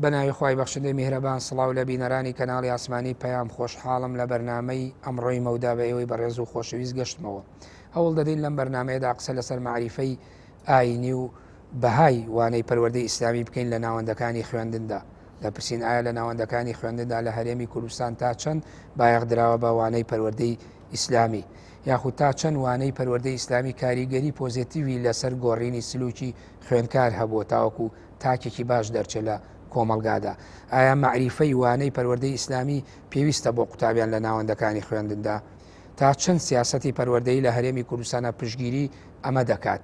بەناوی خی بەخشندەی میهرەبان سڵاو لە بینەرانی کەناڵی ئاسمانی پەیام خۆشحاڵم لە بەرنامەی ئەمڕۆی مەودا بە ئێوەی بەڕێز و خۆشەویست گەشتمەوە. هەوڵ دەدەین لەم بەرنمەیەدا قسە لەسەر معریفەی ئاینی و بەهای وانەی پەروەردەی ئیسلامی بکەین لە ناوەندەکانی خوێندندا. دەپرسین ئایا لە ناوەندەکانی خوێندندا لە هەرێمی کوردستان تا چەند بایەخ دراوە بە وانەی پەروەردەی ئیسلامی، یاخود تا چەند وانەی پەروەردەی ئیسلامی کاریگەری پۆزیتیوی لەسەر گۆڕینی سلوکی خوێندکار هەبووە تاوەکو تاکێکی باش دەرچێت لە کۆمەلگادا. ئایا معریفەی وانەی پەروەردەی ئیسلامی پێویستە بۆ قوتابیان لە ناوەندەکانی خوێندندا؟ تا چەند سیاسەتی پەروەردەی لە هەرێمی کوردستانە پشتگیری ئەمە دەکات؟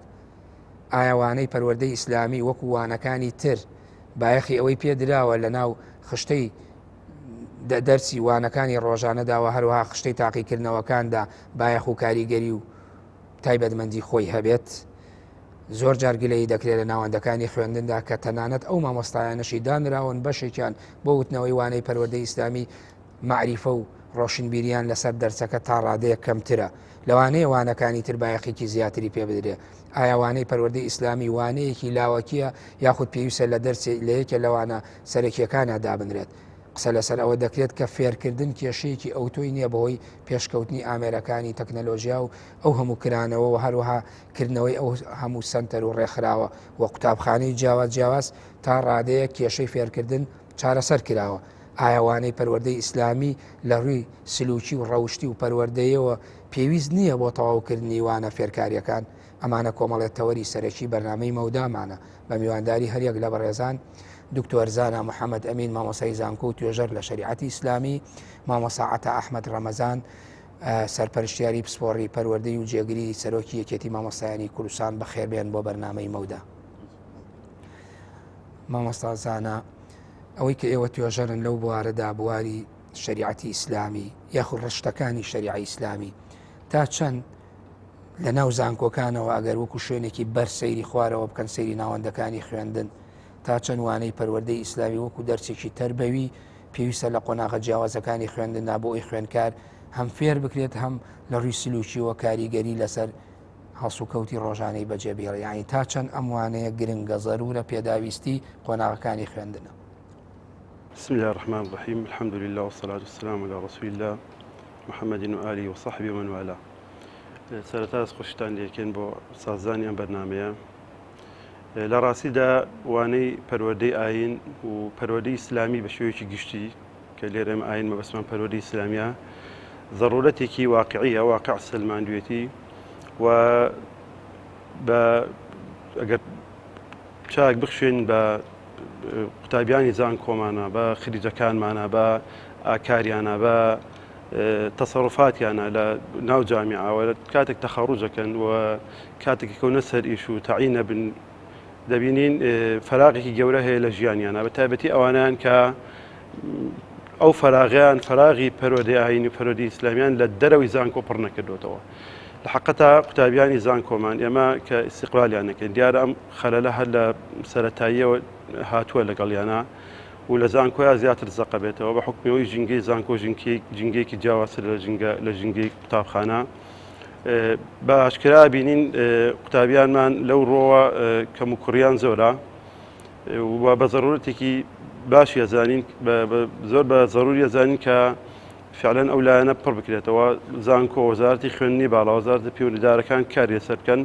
ئایا وانەی پەروەردەی ئیسلامی وەکو وانەکانی تر بایەخی ئەوەی پێدراوە لە ناو خشتەی دەرسی وانەکانی ڕۆژانەداوە هەروەها خشتەی تاقیکردنەوەکاندا بایەخ و کاریگەری و تایبەتمەندی خۆی هەبێت؟ زۆر جارگلەی دەکرێت لە ناوەندەکانی خوێندندا کە تەنانەت ئەو مامۆستایانەشی دانراون بەشێکیان بۆ وتنەوەی وانەی پەروەردەی ئیسلامی معریفە و ڕۆشنبیریان لەسەر دەرسەکە تا ڕادەیە کەمترە، لەوانەیە وانەکانی تر بایەخێکی زیاتری پێ بدرێت. ئایا وانەی پەروەردەی ئیسلامی وانەیەکی لاوەکیە یاخود پێویستە لە دەرسی لە یەکێ لەوانە سەرەکیەکانە دابنرێت؟ قسە لەسەر ئەوە دەکرێت کە فێرکردن کێشەیەکی ئەوتۆی نییە بەهۆی پێشکەوتنی ئامێرەکانی تەکنەلۆژیا و ئەو هەموو کرانەوە و هەروەها کردنەوەی ئەو هەموو سنتەر و ڕێکخراوە وە قوتابخانەی جیاواز تا ڕادەیە کێشەی فێرکردن چارەسەر کراوە. ئایا وانەی پەروەردەی ئیسلامی لە ڕووی سلوکی و ڕەوشتی و پەروەردەیەوە پێویست نییە بۆ تەواوکردنی وانە فێرکاریەکان؟ ئەمانە کۆمەڵێت تەوەری سەرەکی بەرنامەی مەودامانە بە میوانداری هەریەک لە بەڕێزان دکتۆر زانا محەممەد ئەمین مامۆسای زانکۆ و توێژەر لە شریعەتی ئیسلامی، مامۆسا عەتا ئەحمەد ڕەمەزان سەرپەرشتیاری پسپۆڕی پەروەردەی و جێگیری سەرۆکی یەکێتی مامۆستایانی کوردستان بەخێربێن بۆ بەرنامەی مەودا. مامۆستا زانا، ئەوەی کە ئێوە توێژەرن لەو بوارەدا بواری شریعەتی ئیسلامی یاخود ڕشتەکانی شریعە ئیسلامی تا چەند لە ناو زانکۆکانەوە ئەگەر وەکو شوێنێکی بەر سەیری خوارەوە بکەن سەیری ناوەندەکانی خوێندن، تا چەند وانەی پەروەردەی ئیسلامی وەکو دەرسێکی تەربەوی پێویستە لە قۆناغە جیاوازەکانی خوێندندا بۆ ئەوی خوێندکار هەم فێر بکرێت هەم لە ڕووی سلوکی و کاریگەری لەسەر هەڵسوکەوتی ڕۆژانەی بەجێبێڵێ، یعنی تا چەند ئەم وانەیە گرنگە زەرورە پێداویستی قۆناغەکانی خوێندنە؟ بسم الله الرحمن الرحيم، الحمد لله والصلاة والسلام على رسول الله محمد وآله وصحبه ومن والاه. سەرەتا خۆشتان لێکەن بۆ سازانی ئەم بەرنامەیە. لە ڕاستیدا وانەی پەروەردەی ئاین و پەروەردەی ئیسلامی بە شێوەیەکی گشتی کە لێرە ئاین مەبەستمان پەروەردەی ئیسلامیە ضرورەتێکی واقعیە، واقع سلماندوێتی و ئەگەر چاک بخشێن بە قوتابیانی زانکۆمانە، بە خریجەکانمانە، بە ئاکاریانە، بە تەسەڕوفاتیانە لە ناو جامیعاوە کاتێک تەخەڕوجەکەن و کاتێکی کەونە سەر ئیش و تەعین نەبن دەبینین فەراغێکی گەورە هەیە لە ژیانیانە، بە تایبەتی ئەوانیان کە ئەو فەراغیان فەراغی پەروەردەی ئاینی و پەروەردەی ئیسلامیان لە دەرەوەی زانکۆ پڕ نەکردوتەوە. لە حەقەتا قوتابیانی زانکۆمان ئێمە کە ئیستیقلالیان نەکەین، دیارە ئەم خەلەلە هەر لە سەرەتاییەوە هاتووە لەگەڵیانە و لە زانکۆیان زیاتر زەقە بێتەوە بە حکمەوەی ژینگەی زانکۆ ژینگەیەکی جیاوازتر لە ژینگەی قوتابخانە. بە ئاشکرا بینین قوتابیانمان لەو ڕۆوە کەم و کوڕیان زۆرە و بە ضرورەتێکی باشی ئەزانین، زۆر بە ضروری ئەزانین کە فعلەن ئەو لایەنە پڕ بکرێتەوە. زانکۆ وەزارەتی خوێندنی باڵا، وەزارەتی پەیوەندیدارەکان کاری لەسەرکەن.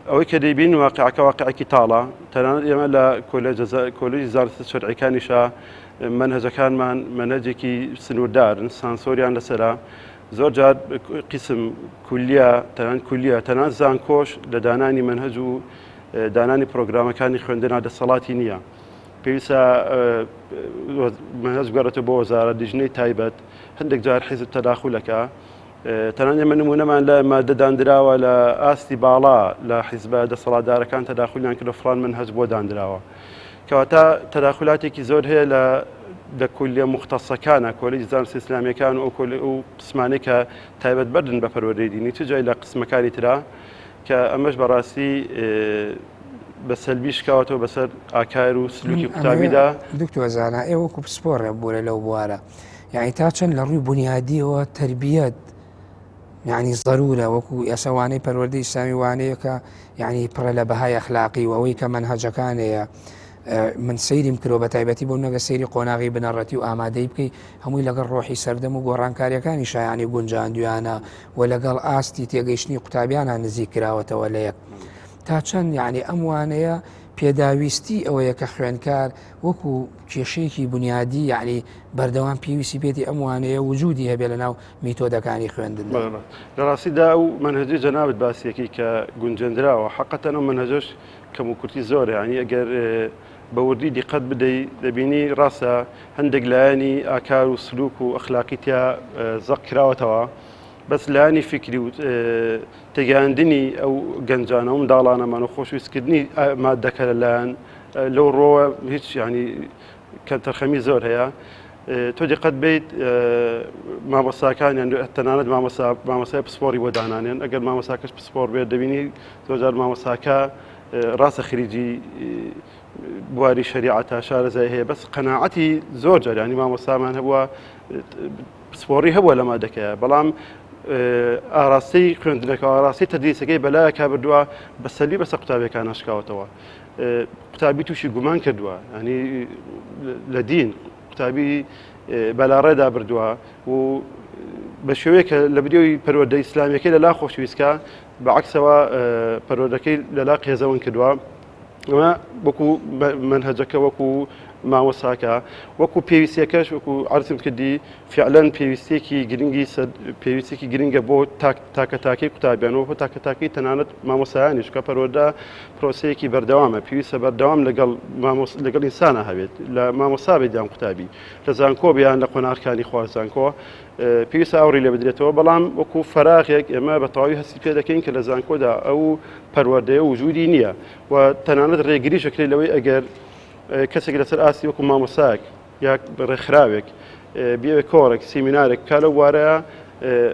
ئەوەی کە دەیبین واقعەکە واقعێکی تاڵە. تەنانەت ئێمە لە کۆلێژی زانستی شەرعیەکانیشا مەنهەجەکانمان مەنهەجێکی سنووردارن، سانسۆریان لەسەرە. زۆر جار قیسم کولیە، تەنانەت زانکۆش لە دانانی مەنهەج و دانانی پرۆگرامەکانی خوێندنە دەسەڵاتی نییە. پێویستە مەنهەج بگەڕێتەوە بۆ وەزارەت دیژنەی تایبەت، هەندێک جار حیزب تەداخولەکە. تەنانەت ئێمە نمونەمان لە مادەدانراوە لە ئاستی باڵا لە حیزبە دەسەڵاتدارەکان تەداخولیان کە لە فڵان مەنهەج بۆ دانراوە، کەواتە تەداخولاتێکی زۆر هەیە لە کولێ مختصەکانە، کۆلێجی زانستی ئیسلامیەکان و قسمانەی کە تایبەت بەردن بە پەروەردەی دینی، چ جای لە قسمەکانی ترا کە ئەمەش بەڕاستی بە سەلبی شکاوەتەوە بەسەر ئاکار و سلوکی قوتابیدا. دکتۆر زانا، ئێوە وەکو پسپۆڕێ بوورە لەو بوارە، یعنی تا چەند لە ڕووی بنیادیەوە تربیەت یعنی ضرورە وەکو ئێسەوانەی پەروەردەی ئیسلامی وانەیە کە یعنی پڕە لە بەهای ئەخلاقی و ئەوەی کە مەنهەجەکانەیە من سەیریم کرۆ بە تایبەتی بۆ نەگە سەیری قۆناغی بنەڕەتی و ئامادەی بکەی هەمووی لەگەڵ ڕۆحی سەردەم و گۆڕانکاریەکانی شایانی گونجاندویانە و لەگەڵ ئاستی تێگەیشتنی قوتابیانە نزیک کراوەتەوە لە یەک تا چەند یعنی ئەموانەیە پێداویستی ئەوەیە کە خوێنکار وەکو کێشەیەکی بنیادی یعنی بەردەوام پێویستی پێێتی ئەموانەیە وجودی هەبێ لە ناو میتۆدەکانی خوێندن لە ڕاستیدا و منهجی جەنابەت باسیەکی کە گونجێنراوە حقەتەن ئەو منهجش کەم و کورتی زۆر ینی ئەگەر بە وردی دیقەت بدەیت دەبینی ڕاستە هەندێک لایەنی ئاکار و سلوک و ئەخلاقیتیا زەق کراوەتەوە بەس لایانی فکری و تێگەاندنی ئەو گەنجانە و منداڵانەمان و خۆشویستکردنی مادەکە لەلایەن لەو ڕۆوە هیچ ینی کە تەرخەمی زۆر هەیە تۆ دیقەت بیت مامۆستاکانیان تەنانەت مامۆسای پسپۆری بۆ دانانێن ئەگەر مامۆساکەش پسپۆر بێت دەبینی زۆرجار مامۆساکە ڕاستە خریجی بواری شریعەتە شارەزای هەیە بەس قەناعەتی زۆر جار ینی مامۆستامان هەبووە پسپۆڕی هەبووە لە مادەکەیە بەڵام ئاراستەی خوێندنەکە ئاراستی تەدریسەکەی بەلایە کا بردووە بەسەلی بەسەر قوتابیەکان ناشکاوەتەوە قوتابی تووشی گومان کردووە ینی لە دین قوتابی بەلاڕێدا بردووە و بە شێوەیە کە لە بریەوەی پەروەردە ئیسلامیەکەی لەلا خۆشویستکە بەعکسەوە پەروەردەکەی لەلا قێزەون کردووە ئەمە وەکو منهەجەکە وەکو مامۆساکە وەکو پێویستیەکەش وەکو عرضم کردی فعلەن پێویستێکی گرنگە بۆ تاکەتاکەی قوتابیان و تاکەتاکەی تەنانەت مامۆسایانیش کە پەروەردە پرۆسەیەکی بەردەوامە پێویستە بەردەوام لەگەڵ ئینسانە هەبێت لە مامۆسا بێت یان قوتابی لە زانکۆ بیان لە قۆناغەکانی خوازانکۆ پێویستە ئاوری لێ بدرێتەوە بەڵام وەکو فەراغێک ئێمە بە تەواوی هەستی پێ دەکەین کە لە زانکۆدا ئەو پەروەردەیە وجودی نییە و تەنانەت ڕێگریش دەکرێت لەوەی ئەگەر کەسێک لەسەر ئاسی وەکو مامۆساک یا ڕێکخراوێک بێوێ کۆڕێک سیمینارێک کا لەو وارەیە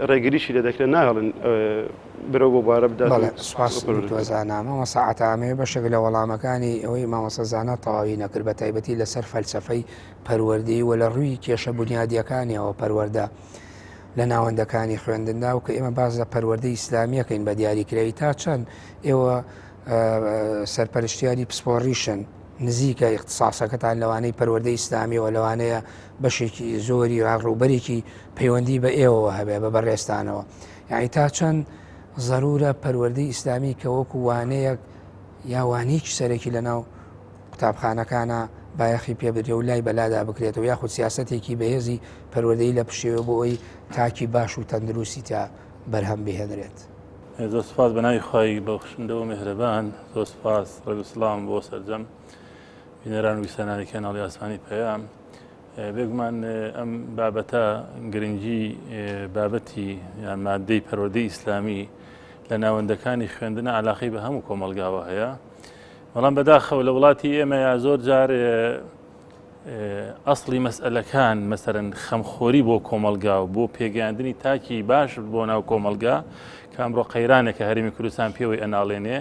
ڕێگریشی لێ دەکرێت ناهڵن برۆ بۆ بارە بداتوەزانامەوە ساعتامێ بەشێک لە وەڵامەکانی ئەوەی مامۆسەزانە تەواوی نەکرد بە تایبەتی لەسەر فەلسەفەی پەروەردەی و لە ڕووی کێشە بنیادیەکانیەوە پەروەردە لە ناوەندەکانی خوێندندا و کە ئێمە باز لە پەروەردەی ئیسلامیەکەین بە دیاریکراوی تا چەند ئێوە سەرپەرشتیاری پسپۆڕیشن نزیکە اختصاسەکەتان لەوانەی پەروەردەی ئیسلامیەوە لەوانەیە بەشێکی زۆری ڕووبەرێکی پەیوەندی بە ئێوە هەبێ بە بەڕێستانەوە یعنی تا چەند ضرورە پەروەردەی ئیسلامی کە وەکو وانەیەک یاوانێکی سەرەکی لە ناو قوتابخانەکانە بایەخی پێ بدرێ و لای بەلادا بکرێتەوە یاخود سیاسەتێکی بەهێزی پەروەردەی لە پشێوە بۆ ئەوی تاکی باش و تەندروستی تا بەرهەم بهێنرێت. زۆر سپاس بە ناوی خۆی بەخشندەوە میهرەبان زۆر سپاس ڕێگوسڵام بۆ سەرجەم بینەران و ویسانانی کەناڵی ئاسمانی پەیام بێگومان ئەم بابەتە گرنگی بابەتی یان مادەی پەروەردەی ئیسلامی لە ناوەندەکانی خوێندنە علاقەی بە هەموو کۆمەلگاوە هەیە بەڵام بەداخەوە لە وڵاتی ئێمە یا زۆر جار ئەسڵی مەسئلەکان مەسەرەن خەمخۆری بۆ کۆمەلگا و بۆ پێگەاندنی تاکی باش بۆ ناو کۆمەلگا کە ئەمڕۆ قەیرانێکە هەرێمی کوردستان پێوەی ئەناڵێنێ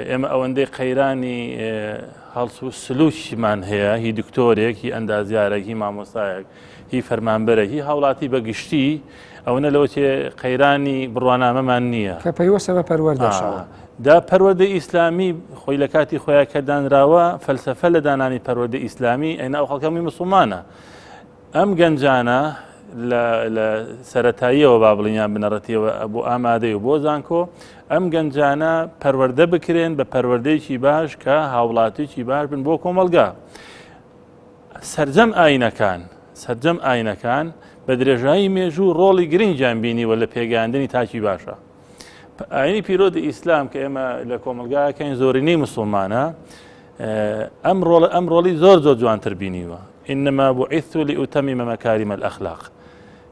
ئێمە ئەوەندەی قەیرانی هەڵس و سلووشمان هەیە هی دکتۆرێک هی ئەندازیارێک هی مامۆستایەک هی فەرمانبەرێک هی هاوڵاتی بەگشتی ئەوەنە لەوە چێ قەیرانی بڕوانامەمان نییە کە پەیوەستە بە پەروەردەشەوە دا پەروەردەی ئیسلامی خۆی لە کاتی خۆیان کە دانراوە فەلسەفە لە دانانی پەروەردەی ئیسلامی ئەینا ئەو خەڵکەمی موسڵمانە ئەم گەنجانە لە سەرەتاییەوە با بڵیان بنەڕەتیەوە بۆ ئامادەی و بۆ زانکۆ ئەم گەنجانە پەروەردە بکرێن بە پەروەردەیەکی باش کە هاوڵاتیی باش بن بۆ کۆمەلگا سەرجەم ئاینەکان بە درێژایی مێژوو ڕۆڵی گرنگیان بینیوە لە پێگەاندنی تاکی باشە ئاینی پیرۆدی ئیسلام کە ئێمە لە کۆمەلگایەکەین زۆرینەی مسلمانە ئەم ڕۆڵی زۆر جوانتر بینیوە إنما بعثت لأتمم مكارم الأخلاق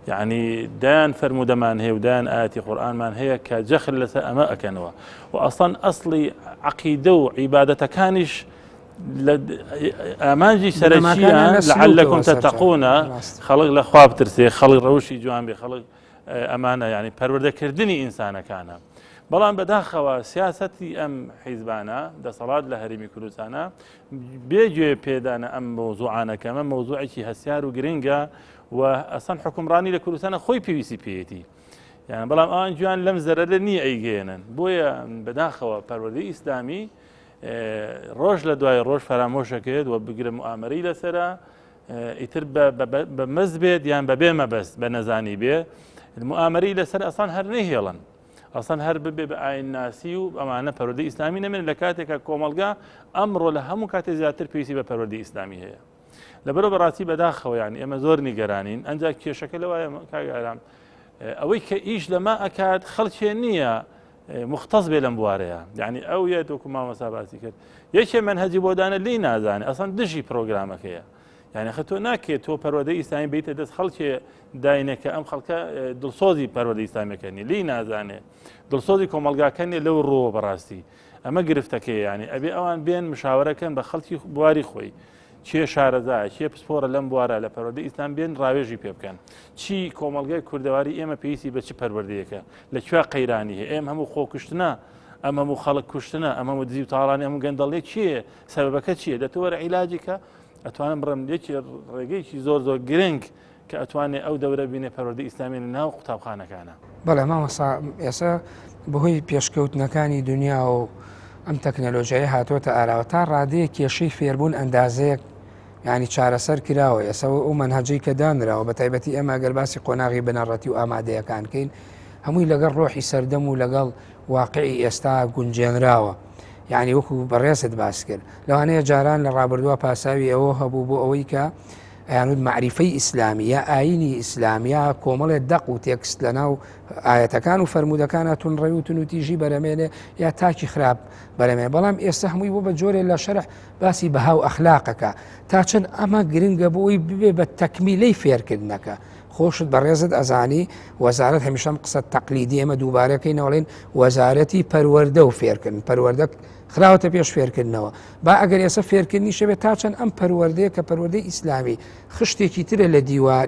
يعني دان فرمودمان هي ودان آياتي قرآن من هي كجخل لسا أما أكنوا وأصلا أصلي عقيدة وعبادة كانش أمانجي سرشيا لعلكم تتقون خلق لخواب ترسي خلق روشي جوان بخلق أمانة يعني پروردة كردني إنسانا كان بەڵام بەداخەوە سیاسەتی ئەم حیزبانە دەسەڵات لە هەرێمی کوردستانە بێگوێ پێدانە ئەم مۆزوعانەکەمە مۆزوعێکی هەسیار و گرنگە و ئەسەن حکومڕانی لە کوردستانە خۆی پێویستی پێێتی یعنی بەڵام ئەوان گویان لەم زەرەرە نییە ئەیگەێنن بۆیە بەداخەوە پەروەردەی ئیسلامی ڕۆژ لە دوای ڕۆژ فەرامۆشەکەێت و بگرە موامەری لەسرە ئیتر بە مەز بێت یان بەبێ مەبەست بە نەزانی بێ موامەری لەسەر ئەسان هەر نەهێڵن ئەسان هەر ببێ بە ئاین ناسی و ئەمانە پەروەردەی ئیسلامی نەمێن لە کاتێکە کۆمەلگا ئەمڕۆ لە هەموو کاتێ زیاتر پێویستی بە پەروەردەی ئیسلامی هەیە لەبەرەوە بەڕاستی بەداخەوە یانی ئێمە زۆر نیگەرانین ئەنجا کێشەکە لەوایە کاگارام ئەوەی کە ئیش لەما ئەکات خەڵکێ نییە مختص بێ لەم بوارەیە یعنی ئەو یە وەکو مامۆستا باسی کرد یەکێ منهەجی بۆدانە لی نازانێت ئەسان دژی پرۆگرامەکەیە یعنی خە تۆ ناکێت تۆ پەروەردەی ئیسلامی بیتە دەست خەڵکێ داینەکە ئەم خەڵکە دڵسۆزی پەروەردەی ئیسلامیەکەنی لی نازانێت دڵسۆزی کۆمەلگاکەنی لەو ڕۆوە بەڕاستی ئەمە گرفتەکەی ینی ئەبێ ئەوان بێن مشاورەکەن بە خەڵکی بواری خۆی چێ شارەزایە چێ پسپۆرە لەم بوارە لە پەروەردەی ئیسلام بێن ڕاوێژی پێ بکەن چی کۆمەلگای کوردەواری ئێمە پێویستی بە چ پەروەردەیەکە لەکوێ قەیرانی هەیە ئێمە هەموو خۆکوشتنە ئەم هەموو خەڵک کوشتنە ئەمە هەموو دزی و تاڵانی هەموو گەندەڵێ چییە سەبەبەکە چییە دەتوەرە عیلاجیکە ئەتوانم بڕم یەکی ڕێگەیەکی زۆر زۆر گرنگ کە ئەتوانێت ئەو دەورە بینێ پەروەردەی ئیسلامی لە ناو قوتابخانەکانە بەڵێ مامۆستا ئێستا بەهۆی پێشکەوتنەکانی دنیا و ئەم تەکنەلۆژیای هاتوۆتە ئاراوە تا ڕادەیە کێشەی فێربوون ئەندازەیەک ینی چارەسەر کراوە ئێسەوە ئەو منهەجەی کە دانراوە بە تایبەتی ئێمە ئەگەر باسی قۆناغی بنەڕەتی و ئامادەیەکانکەین هەمووی لەگەڵ ڕۆحی سەردەم و لەگەڵ واقعی ئێستا گونجێنراوە یعنی وەکو بەڕێست باس کرد لەوانەیە جاران لە ڕابردووە پاساوی ئەوە هەبوو بۆ ئەوەی کە ئەیانود معریفەی ئیسلامی یا ئاینی ئیسلامیا کۆمەڵێت دەق و تێکست لەناو ئاەتەکان و فەرمودەکانە تونڕێ و تونوتیژی بەرەمێنێ یا تاکی خراپ بەرەمێ بەڵام ئێستا هەمووی بۆ بە جۆرێ لە شەرح باسی بەهاو ئەخلاقەکە تا چەند ئەمە گرنگە بۆی ببێ بە تەکمیلەی فێرکردنەکە خۆشت بەڕێزت ئەزانی وەزارەت هەمیشەم قسە تەقلیدی ئێمە دووبارەکەی نەوەڵێن وەزارەتی پەروەردە و فێرکردن پەروەردە خراوەتە پێش فێرکردنەوە با ئەگەر ئێستا فێرکردنی شەبێت تا چەند ئەم پەروەردەیە کە پەروەردەی ئیسلامی خشتێکی ترە لە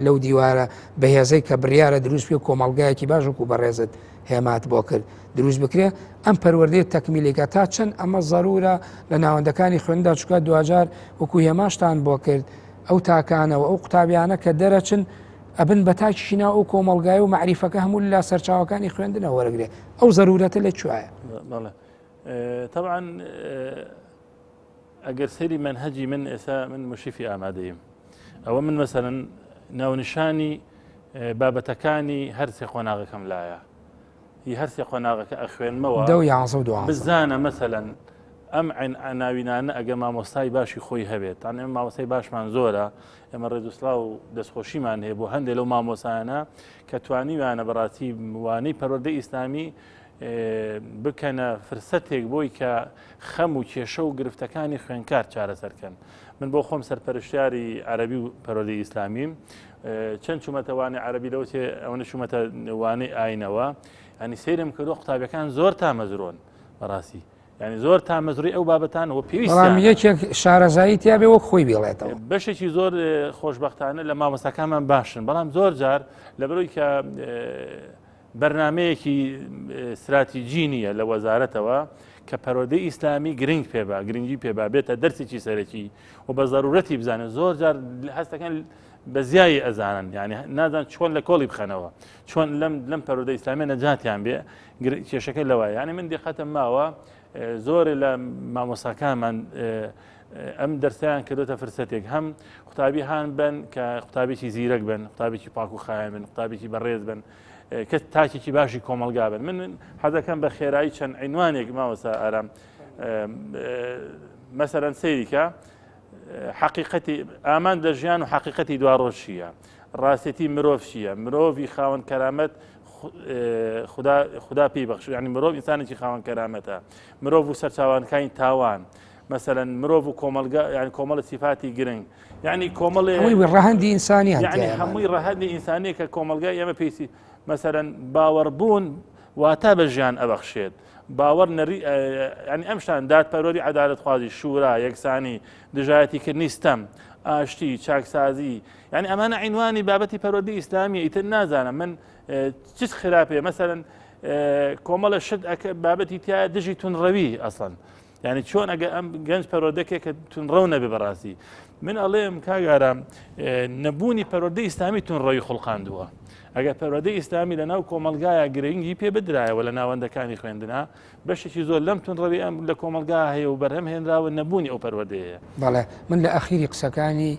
لەو دیوارە بەهێزەی کە بڕیارە دروست پێ و کۆمەڵگایەکی باشوکو بەڕێزت هێمات بۆ کرد دروست بکرێ ئەم پەروەردەیە تەکمیلێکە تا چەند ئەمە ضرورە لە ناوەندەکانی خوێندا چکات دوجار وەکو هێماشتان بۆ کرد ئەو تاکانەوە ئەو قوتابیانە کە دەرەچن ئەبن بە تاکیشینا ئەو کۆمەڵگای و معریفەکە هەموو لا سەرچاوەکانی خوێندنەوە وەرەگرێ ئەو ضرورەتە لەکوایە طبعا ئەگەر سەیری منهەجی من ئێستا من مشریفی ئامادەیم ئەوە من مەسەرەن ناونیشانی بابەتەکانی هەرسێ قۆناغەکەم لایە هی هەرسێ قۆناغەکە ئەخوێنمەوە بزانە مەسەلەن ئەم ناوینانە ئەگە مامۆستای باشی خۆی هەبێت تان ئێمە مامۆستای باشمان زۆرە ئێمە ڕێدوسڵا و دەستخۆشیمان هەیە بۆ هەندێک لەو مامۆسایانە کە توانیوانە بەڕاستی وانەی پەروەردەی ئیسلامی بکەنە فرسەتێک بۆی کە خەم و کێشە و گرفتەکانی خوێنکار چارەسەرکەن من بۆ خۆم سەرپەرشتیاری عەرەبی و پەروەردەی ئیسلامیم چەند چوومەتەوانی عەرەبی لەوتێ ئەوە چوومەتە وانەی ئاینەوە ینی سەیرم کردو قوتابیەکان زۆر تامەزرۆن بەڕاستی ینی زۆر تامەزروی ئەو بابەتانەوە پێویستە یەکێک شارەزایی تیا بێ وەک خۆی بێڵێتەوە بەشێکی زۆر خۆشبەختانە لە مامۆستاکانمان باشن بەڵام زۆر جار لەبەرەوەی کە بەرنمەیەکی استراتیجی نیە لە وەزارەتەوە کە پەروەردەی ئیسلامی گرنگ پێبا گرنگی پێبا بێتە دەرسێکی سەرەکی و بە ضرورەتی بزانێت زۆر جار هەستەکان بە زیایی ئەزانن یعنی نازان چۆن لە کۆڵی بخەنەوە چۆن لەم پەروەردەی ئیسلامی نەجاتیان بێ کێشەکە لەوە یعنی من دقەتم ماوە زۆر لە مامۆستاکانمان ئەم دەرسیان کردوتە فرسەتێک هەم قوتابی هاان بن کە قوتابێکی زیرەک بن قوتابێکی پاک و خایەن بن قوتابێکی بەڕێز بن کە تاکێکی باشی کۆمەلگا بن من حەزەکەم بە خێرایی چەند عینوانێک ماوەسا ئارام مەسەرەن سەیریکە حقیقەتی ئامان لە ژیان و حقیقەتی دواڕۆژیە ڕاستێتی مرۆڤ چییە مرۆڤی خاوەن کەرامەت خدا پێی بەخش ینی مرۆڤ ئینسانێکی خاوەن کەرامەتە مرۆڤ و سەرچاوانەکانی تاوان مەسەرەن مرۆڤ و کۆمەلگا یعنی کۆمەڵە سیفاتی گرنگ یعنی کۆمەڵی ڕەهەندی ئینسانیان یعنی هەمووی ڕەهەندی ئینسانیە کە کۆمەلگای ئێمە پێیسی مەسەرەن باوەڕبوون واتە بە ژیان ئەبەخشێت باوەڕ نەری ینی ئەم شتان دادپەروەری عەدالەتخوازی شورا یەکسانی دژایەتیکردنی ستەم ئاشتی چاکسازی ینی ئەمانە عینوانی بابەتی پەروەردەی ئیسلامی ئیتر نازانم من چ خراپێ مەسەرەن کۆمەڵە شت بابەتی تایە دژی تونڕەوی ئەسڵەن یعنی چۆن ئەگە ئەم گەنج پەروەردەکێک کە تونڕەو نەبێ بەڕاستی من ئەڵێم کاگارە نەبوونی پەروەردەی ئیسلامی تونڕەوی خوڵقاندووە ئەگەر پەروەردەی ئیسلامی لەناو کۆمەلگایە گرنگی پێ بدرایەوە لە ناوەندەکانی خوێندنا بەشێکی زۆر لەم تونڕەوی ئەم لە کۆمەلگا هەیە و بەرهەم هێنراوە نەبوونی ئەو پەروەردەیە. بەڵێ من لە ئەخیری قسەکانی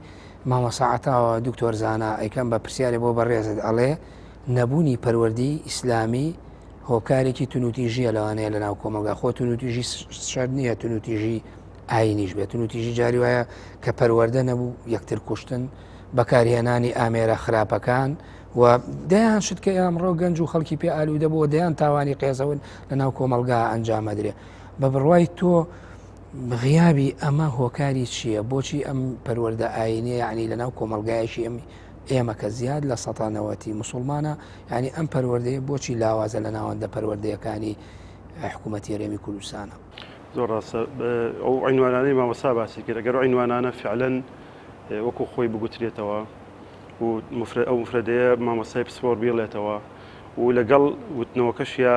مامەساعەتەوە دکتۆر زانا ئەیکەم بە پرسیارێ بۆ بەڕێزت ئەڵێ نەبوونی پەروەردەی ئیسلامی هۆکارێکی تونوتیژیە لەوانەیە لە ناو کۆمەلگا خۆ تونوتیژی شەر نییە تونوتیژی ئاینیش بێت تونوتیژی جاری وایە کە پەروەردە نەبوو یەکتر کوشتن بەکارهێنانی ئامێرە خراپەکان و دەیان شت کە ئەمڕۆ گەنج و خەڵکی پێ ئالوودە بۆ دەیان تاوانی قێزەون لە ناو کۆمەلگا ئەنجامەدرێ بە بڕوای تۆ غیابی ئەمە هۆکاری چییە؟ بۆچی ئەم پەروەردە ئاینێ یعنی لە ناو کۆمەلگایەکی ئێمە کە زیاد لە سەتانەوەتی مسلمانە ینی ئەم پەروەردەیە بۆچی لاوازە لە ناوەندە پەروەردەیەکانی حکوومەتی هەرێمی کوردستانە؟ زۆر ڕاستە ئەو عینوانانەی مامەسا باسی کرد ئەگەر عینوانانە فعلەن وەکو خۆی بگوترێتەوە و ئەو مفرەدەیە مامەسای پسپۆر بێڵێتەوە و لەگەڵ وتنەوەکەشیا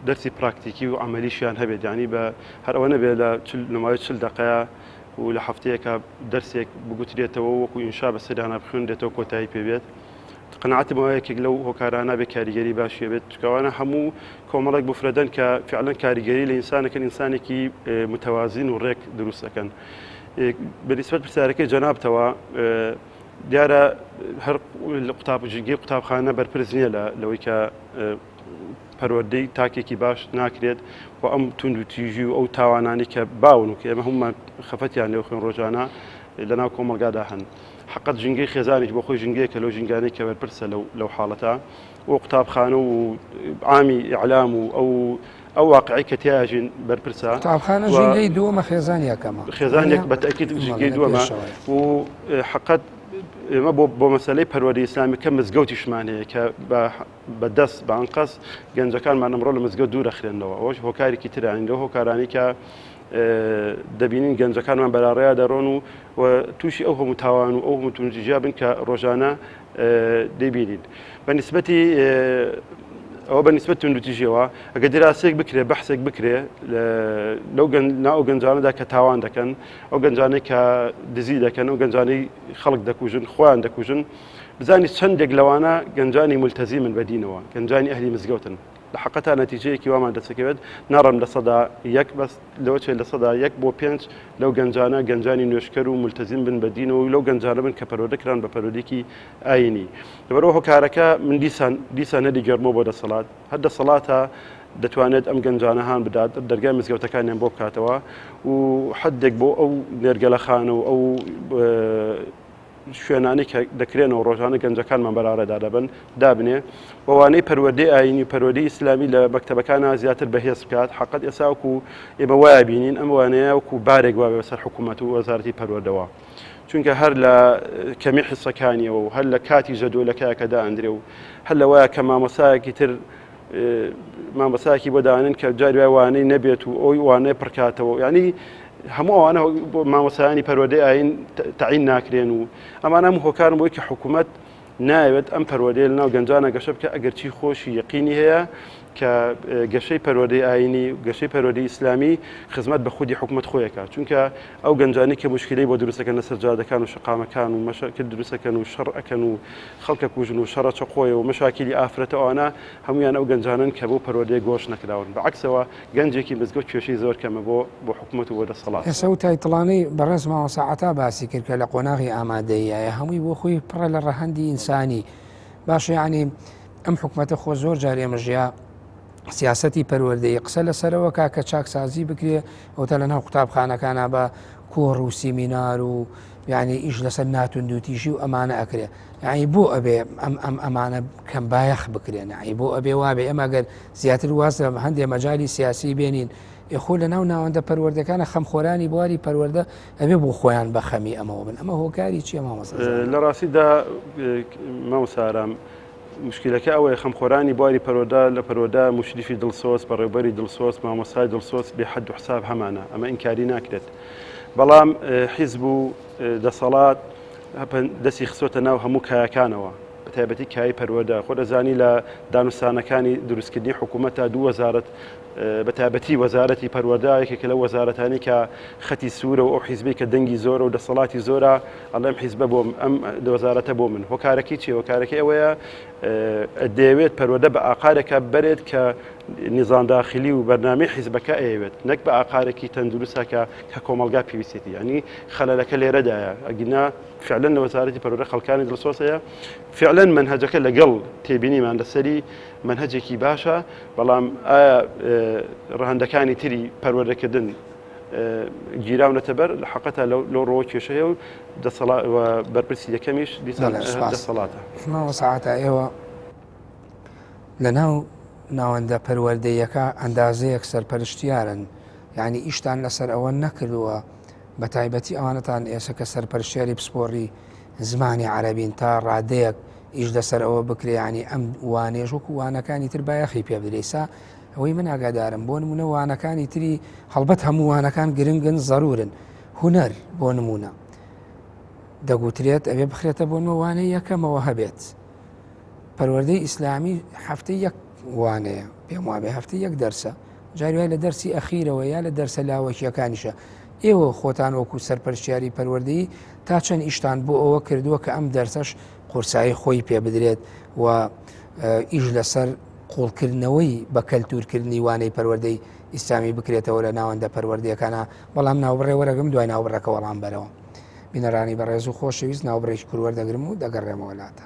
دەرسی پراکتیکی و عملیشیان هەبێت ینی بە هەر ئەوە نەبێت لە نمای 40 دقەیە و لە هەفتەیەکە دەرسێک بگوترێتەوە وەکو ئینشا بە سەدانە بخوێنرێتەوە کۆتایی پێبێت قەناعەتم ئەوەیەکێک لەو هۆکارانە بێ کاریگەری باشیە بێت چکەوانە هەموو کۆمەڵێک بفرەدەن کە فعلەن کاریگەری لە ئینسانەکەن ئینسانێکی متەوازین و ڕێک دروست دەکەن بەنسبەت پرسیارەکەی جەنابتەوە دیارە هەر قوتابژنگی قوتابخانە بەرپرس نییە لەوەی کە پەروەردەی تاکێکی باش ناکرێت و ئەم توندوتیژی و ئەو تاوانانی کە باون و کە ئێمە هەمومان خەفەتیان لێو خوێن ڕۆژانە لەناو کۆمەلگادا هەن حقت ژنگەی خێزانێک بۆ خۆی ژنگەیەکە لەو ژنگانەی کە بەرپرسە لەو حاڵەتە و قوتابخانە و عامی ئیعلام و ئەو واقعی کە تیاژین بەرپرسە قوتابخانە ژینگەی دووەمە خێزان یەکەمە خێزانێک بەتەکید ژنگەی دووەمە و حقت ئێمە بۆ مەسەلەی پەروەردەی ئیسلامی کە مزگەوتیشمان هەیە کە بەدەست بە ئەنقەس گەنجەکانمان ئەمڕۆ لە مزگەوت دوور دەخرێنەوە ئەوەش هۆکارێکی ترانی لەو هۆکارانی کە دەبینین گەنجەکانمان بەراڕێیا دەڕۆن و تووشی ئەو هەموو تاوان و ئەو هەموو تونجیجا بن کە ڕۆژانە دەبینین بەنسبەتی ئەوە بەنسبەت توندوتیژیەوە ئەگە دراسێک بکرێ بەحسێک بکرێ ناو گەنجانەدا کە تاوان دەکەن ئەو گەنجانەی کە دزی دەکەن و گەنجانەی خەڵک دەکوژن خۆیان دەکوژن بزانی چەندێک لەوانە گەنجانی مولتەزی من بەدینەوە گەنجانی ئەهلی مزگەوتن لە حقەتا نەتیجەیەکی وامان دەسەکەوێت ناڕم لە سەدا یەک بەس لەوە چێ لە سەدا 1 بۆ 5 لەو گەنجانە گەنجانی نوێشکەر و مولتەزیم بن بەدینەوە و لەو گەنجانە بن کە پەروەردەکران بە پەروەردەیەکی ئاینی لەبەرەوە هۆکارەکە من دیسان هەدی گەرمەوە بۆ دەسەڵات هەر دەسەڵاتە دەتوانێت ئەم گەنجانەهان بدات دەرگای مزگەوتەکانیان بۆ بکاتەوە و حدێک بۆ ئەو نێرگەلەخانە و ئەو شوێنانی کە دەکرێنەوە ڕۆژانە گەنجەکانمان بەراڕێدا دەبن دابنێ بەوانەی پەروەردەی ئاینی پەروەردەی ئیسلامی لە مەکتەبەکانە زیاتر بەهێز بکات حقت ئێستا وەکو ئێمە وایە بینین ئەم وانەیە وەکو بارێک وا بەسەر حکوومەت و وەزارەتی پەروەردەوە چونکە هەر لە کەمی حسەکانیەوە و هەر لە کاتی ژەدۆلەکەیە کە دائەندرێ و هەر لەوایە کە مامەسایەکی تر مامەسایەکی بۆ داێن کە جاری وانەی نەبێت و ئەوی وانەیە پڕکاتەوە یعنی هەموو ئەوانە مامۆسایانی پەروەردەی ئاین تعین ناکرێن و ئەمانە هەموو هۆکارن بۆی کە حکوومەت ناوێت ئەم پەروەردەی لەناو گەنجانە گەشە بکە ئەگەرچی خۆشی یەقینی هەیە کە گەشەی پەروەردەی ئاینی و گەشەی پەروەردەی ئیسلامی خزمەت بە خودی حکوومەت خۆیەکە چونکە ئەو گەنجانی کە مشکلەی بۆ دروستەکەن لەسەر جادەکان و شقامەکان و مەشاکل دروستەکەن و شەڕ ئەکەن و خەڵکە کوژن و شەڕە چەقۆیە و مەشاکلی ئافرەتەوەوانە هەمویان ئەو گەنجانن کە بۆ پەروەردەی گۆش نەکراون بەعکسەوە گەنجێکی مزگەوت کێشەی زۆر کەمە بۆ حکوومەت و بۆ دەسەڵات ئێستا و تایتڵانەی بەڕێز مامەساعەتا باسی کرد کە لە قۆناغی ئامادەیە هەمووی بۆ خۆی پڕە لە ڕەهەندی ئینسانی باشە یعنی ئەم حکوومەتە خۆ زۆر جارێ مژیا سیاسەتی پەروەردەی قسە لەسەرەوە کاکە چاکسازی بکرێ ئەوتە لەناو قوتابخانەکانە بە کۆڕ و سیمینار و یعنی ئیش لەسەر ناتوندوتیژی و ئەمانە ئەکرێ یعنی بۆ ئەبێ ئەمانە کەم بایەخ بکرێن یعنی بۆ ئەبێ وابێ ئەمەگەر زیاتر واز لە هەندێک مەجای سیاسی بێنین خۆ لە ناوەندە پەروەردەکانە خەمخۆرانی بواری پەروەردە ئەبێ بۆ خۆیان بە خەمی ئەمەوە بن ئەمە هۆکاری چیە مامۆستا لە ڕاستیدا مامۆسارام مشکلەکە ئەوەیە خەمخۆرانی بواری پەروەردە لە پەروەردە مشریفی دڵسۆز بەڕێوەبەری دڵسۆز مامۆستای دڵسۆز بێ حەد و حساب هەمانە ئەمە ئینکاری ناکرێت بەڵام حیزب و دەسەڵات دەستی خسۆتە ناو هەموو کایەکانەوە بەتایبەتی کای پەروەردە خۆ دەزانی لە دانوستانەکانی دروستکردنی حکوومەتە دوو وەزارەت بەتایبەتی وەزارەتی پەروەردە یەکێکە لە وەزارەتانی کە خەتی سوورە و ئەو حیزبی کە دەنگی زۆرە و دەسەڵاتی زۆرە ئەڵێم حیزبە بۆم ئەم وەزارەتە بۆ من هۆکارەکەی چی هۆکارەکەی ئەوەیە دەیەوێت پەروەردە بە ئاقارێکە بەرێت کە نظام داخلی و بەرنامەی حیزبەکە ئەیەوێت نەک بە ئاقارێکی تەندروستەکە کە کۆمەلگا پێویستێتی ینی خەلەلەکە لێرەدایە ئەگینا فعلەن لە وەزارەتی پەروەردە خەڵکانی دڵسۆزەیە فعلەن منهەجەکە لەگەڵ تێبینیمان لەسەری منهەجێکی باشە بەڵام ئایا ڕەهەندەکانی تری پەروەردەکردن گیراونەتە بەر لە حقەتە لەو ڕۆ کێشەیە و بەرپرسی یەکەمیش دیسان دەسەڵاتە ماوە ساعاتە ئێوە لە ناو ناوەندە پەروەردەیەکە ئەندازەیەک سەرپەرشتیارن یعنی ئیشتان لەسەر ئەوە نەکردووە بە تایبەتی ئەوانەتان ئێستا کە سەرپەرشتیاری پسپۆڕی زمانی عەرەبین تا ڕادەیەک ئیش لەسەر ئەوە بکرێ ینی ئەم وانێژ وەکو وانەکانی تر بایەخی پێ بدرێ ئێستا ئەوەی من ئاگادارم بۆ نمونە وانەکانی تری هەڵبەت هەموو وانەکان گرنگن زەرورن هونەر بۆ نمونە دەگوترێت ئەوێ بخرێتە بۆ نوەوانەی یەکەمەوە هەبێت پەروەردەی ئیسلامی هەفتەی یەک وانەیە پێم وابێ هەفتەی یەک دەرسە جاری وای لە دەرسی ئەخیرەوە یا لە دەرسە لاوەکیەکانیشە ئێوە خۆتان وەکو سەرپەرشتیاری پەروەردەیی تا چەند ئیشتان بۆ ئەوە کردووە کە ئەم دەرسەش قورسایی خۆی پێ بدرێت و ئیش لەسەر قوڵکردنەوەی بە کەلتورکردنی وانەی پەروەردەی ئیسلامی بکرێتەوە لە ناوەندە پەروەردەیەکانە بەڵام ناوبڕێ وەرەگەم دوای ناوبڕەکە وەڵام بەرەوە بینەرانی بەڕێز و خۆشەویست ناوبڕێکی کوروەردەگرم و دەگەڕێمەوە لاتە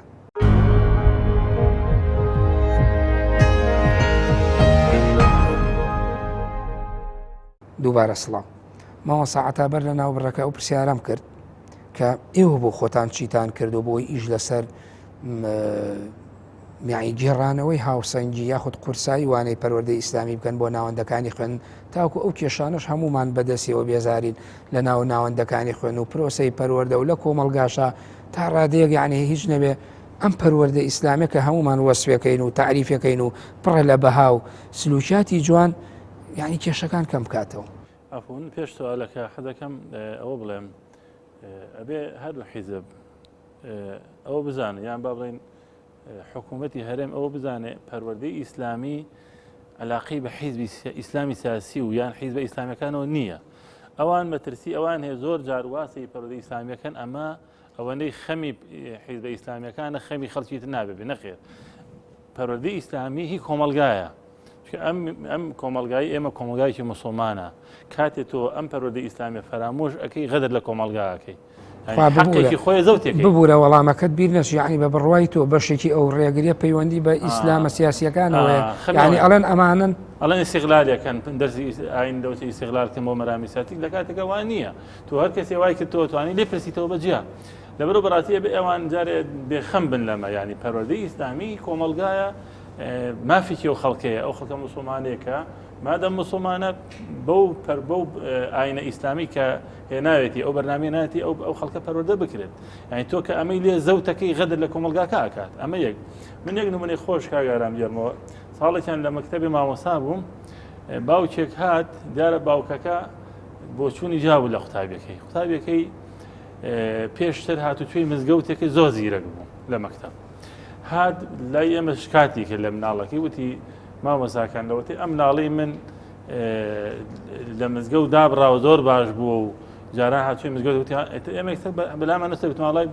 دووبارە سڵاو ماوە ساعەتا بەر لە ناوبڕەکە ئەو پرسیارەم کرد کە ئێوە بۆ خۆتان چیتان کردو بۆی ئیش لەسەر میانی گێڕانەوەی هاوسەنگی یاخود قورسایی وانەی پەروەردەی ئیسلامی بکەن بۆ ناوەندەکانی خوێن تاکو ئەو کێشانش هەمومان بەدەستیەوە بێزارین لە ناو ناوەندەکانی خوێن و پرۆسەی پەروەردە و لە کۆمەڵگاشە تا ڕادەیەک یعنی هیچ نەبێ ئەم پەروەردە ئیسلامی کە هەمومان وەسفەکەین و تعریفەکەین و پڕە لە بەها و سلوکیاتی جوان یعنی کێشەکان کەم بکاتەوە ئەفون پێش سوالەکە حەدەکەم ئەوە بڵێم ئەبێ هەردوو حیزب ئەوە بزانە یان با بڵێن حکوومەتی هەرێم ئەوە بزانێ پەروەردەی ئیسلامی علاقی بە حیزبی ئیسلامی سیاسی و یان حیزبە ئیسلامیەکانەوە نییە ئەوان مەترسی ئەوان هەیە زۆر جار واسی پەروەردەی ئیسلامیەکان ئەمە ئەوەندەی خەمی حیزبە ئیسلامیەکانە خەمی خەڵکی تر نابێ نەخێر پەروەردەی ئیسلامی هی کۆمەلگایە ئەم کۆمەلگایی ئێمە کۆمەلگایکی مسلمانە کاتێک تۆ ئەم پەروەردەی ئیسلامی فەرامۆش ئەەکەی غەدر لە کۆمەلگاکەی حقێکی خۆی زەوتێکی ببوورە وەڵامەکەت بیر نەچیانی بە بڕوای تۆ بەشێکی ئەو ڕێگریە پەیوەندی بە ئیسلامە سیاسیەکانەوەی یعنی ئەڵەن ئەمانن ئەڵەن استیغلالەکەن دەرسی ئاین دەوتی استیغلالکردن بۆ مەرامی سیاسی لە کاتێکە وان نییە تۆ هەر کەسێ وای کرد تۆ توانی لێ پرسیتەوە بەجیا لەبەرەوە بەڕاستیە بە ئێوان جارێ بێخەم بن لەمە ینی پەروەردەی ئیسلامی کۆمەلگایە مافێکی ئەو خەڵکەیە ئەو خەڵکە موسڵمانەیەکە مادەم موسڵمانە بەو ئاینە ئیسلامی کە هێناوێتی ئەو بەرنامەی ناتی ئەو خەڵکە پەروەردە بکرێت یعنی تۆ کە ئەمەی لێ زەوتەکەی غەدر لە کۆمەلگاکە ئاکات ئەمە یەک من یەک نمونەی خۆش کاگارام جێرمەوە ساڵێکیان لە مەکتەبی مامۆستا بووم باوکێک هات دیارە باوکەکە بۆ چوونی جابوو لە قوتابیەکەی پێشتر هاتوچووی مزگەوتێکی زۆر زیرەک بوو لە مەکتەب هات لای ئێمە شکاتی کرد لە مناڵەکەی وتی مامۆستاکان لەوەتی ئەم ناڵی من لە مزگەوت دابڕاوە زۆر باش بووە و جاران هاتووی مزگەوت ئێمە بەلامان نەسەر بتماڵای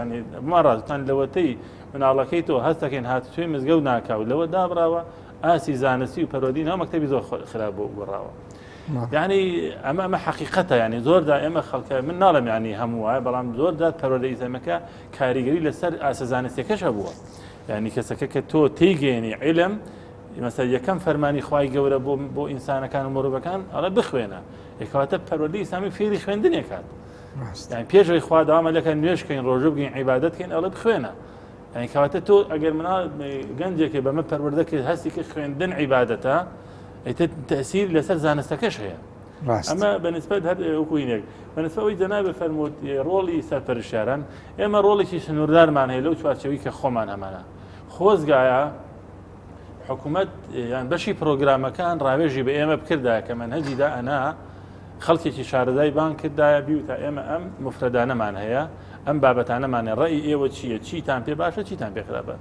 ینی بمان ڕاستان لەوەتەی مناڵەکەی تۆ هەستەکەین هاتووی مزگەوت ناکاو لەوە دابڕاوە ئاسی زانستی و پەروەردین هەموو مەکتەبی زۆر خراپ بۆ گۆڕاوە یعنی ئەمە حقیقەتە ینی زۆردا ئێمە خەڵکە من ناڵم ینی هەموو وایە بەڵام زۆردا پەروەردەی ئیسلامەکە کاریگەری لەسەر ئاسە زانستیەکەش هەبووە ینی کەسەکە کە تۆ تێیگەێنی عیلم مەسەر یەکەم فەرمانی خوای گەورە بۆ ئینسانەکان و مرۆڤەکان ئەڵێ بخوێنە یەکەواتە پەروەردەی ئیسلامی فێری خوێندنێک کات یعنی پێشەوەی خوا داوامە لەکەن نوێژکەین ڕۆژە بگەین عیبادەتکەین ئەڵێ بخوێنە یعنی کەواتە تۆ ئەگەر مناڵ گەنجێکی بەمە پەروەردە کرد هەستی کرد خوێندن عیبادەتە ئیتر تەسیر لەسەر زانستەکەش هەیە ئەمە بەنسبەت هەر وەکوینێک بەنسبەت ئەوەی جەنابێ فەرمووت ڕۆڵی سەرپەرشتیاران ئێمە ڕۆڵێکی سنووردارمان هەیە لەو چوارچەوەی کە خۆمان هەمانە خۆزگایە حکوومەت یان بەشی پرۆگرامەکان ڕاوێژی بە ئێمە بکردایە کە منهەجیدا ئەنا خەڵکێکی شارەزای بان کردایە بی و تا ئێمە ئەم مفرەدانەمان هەیە ئەم بابەتانەمانێ ڕێی ئێوە چییە چیتان پێ باشە چیتان پێ خراپە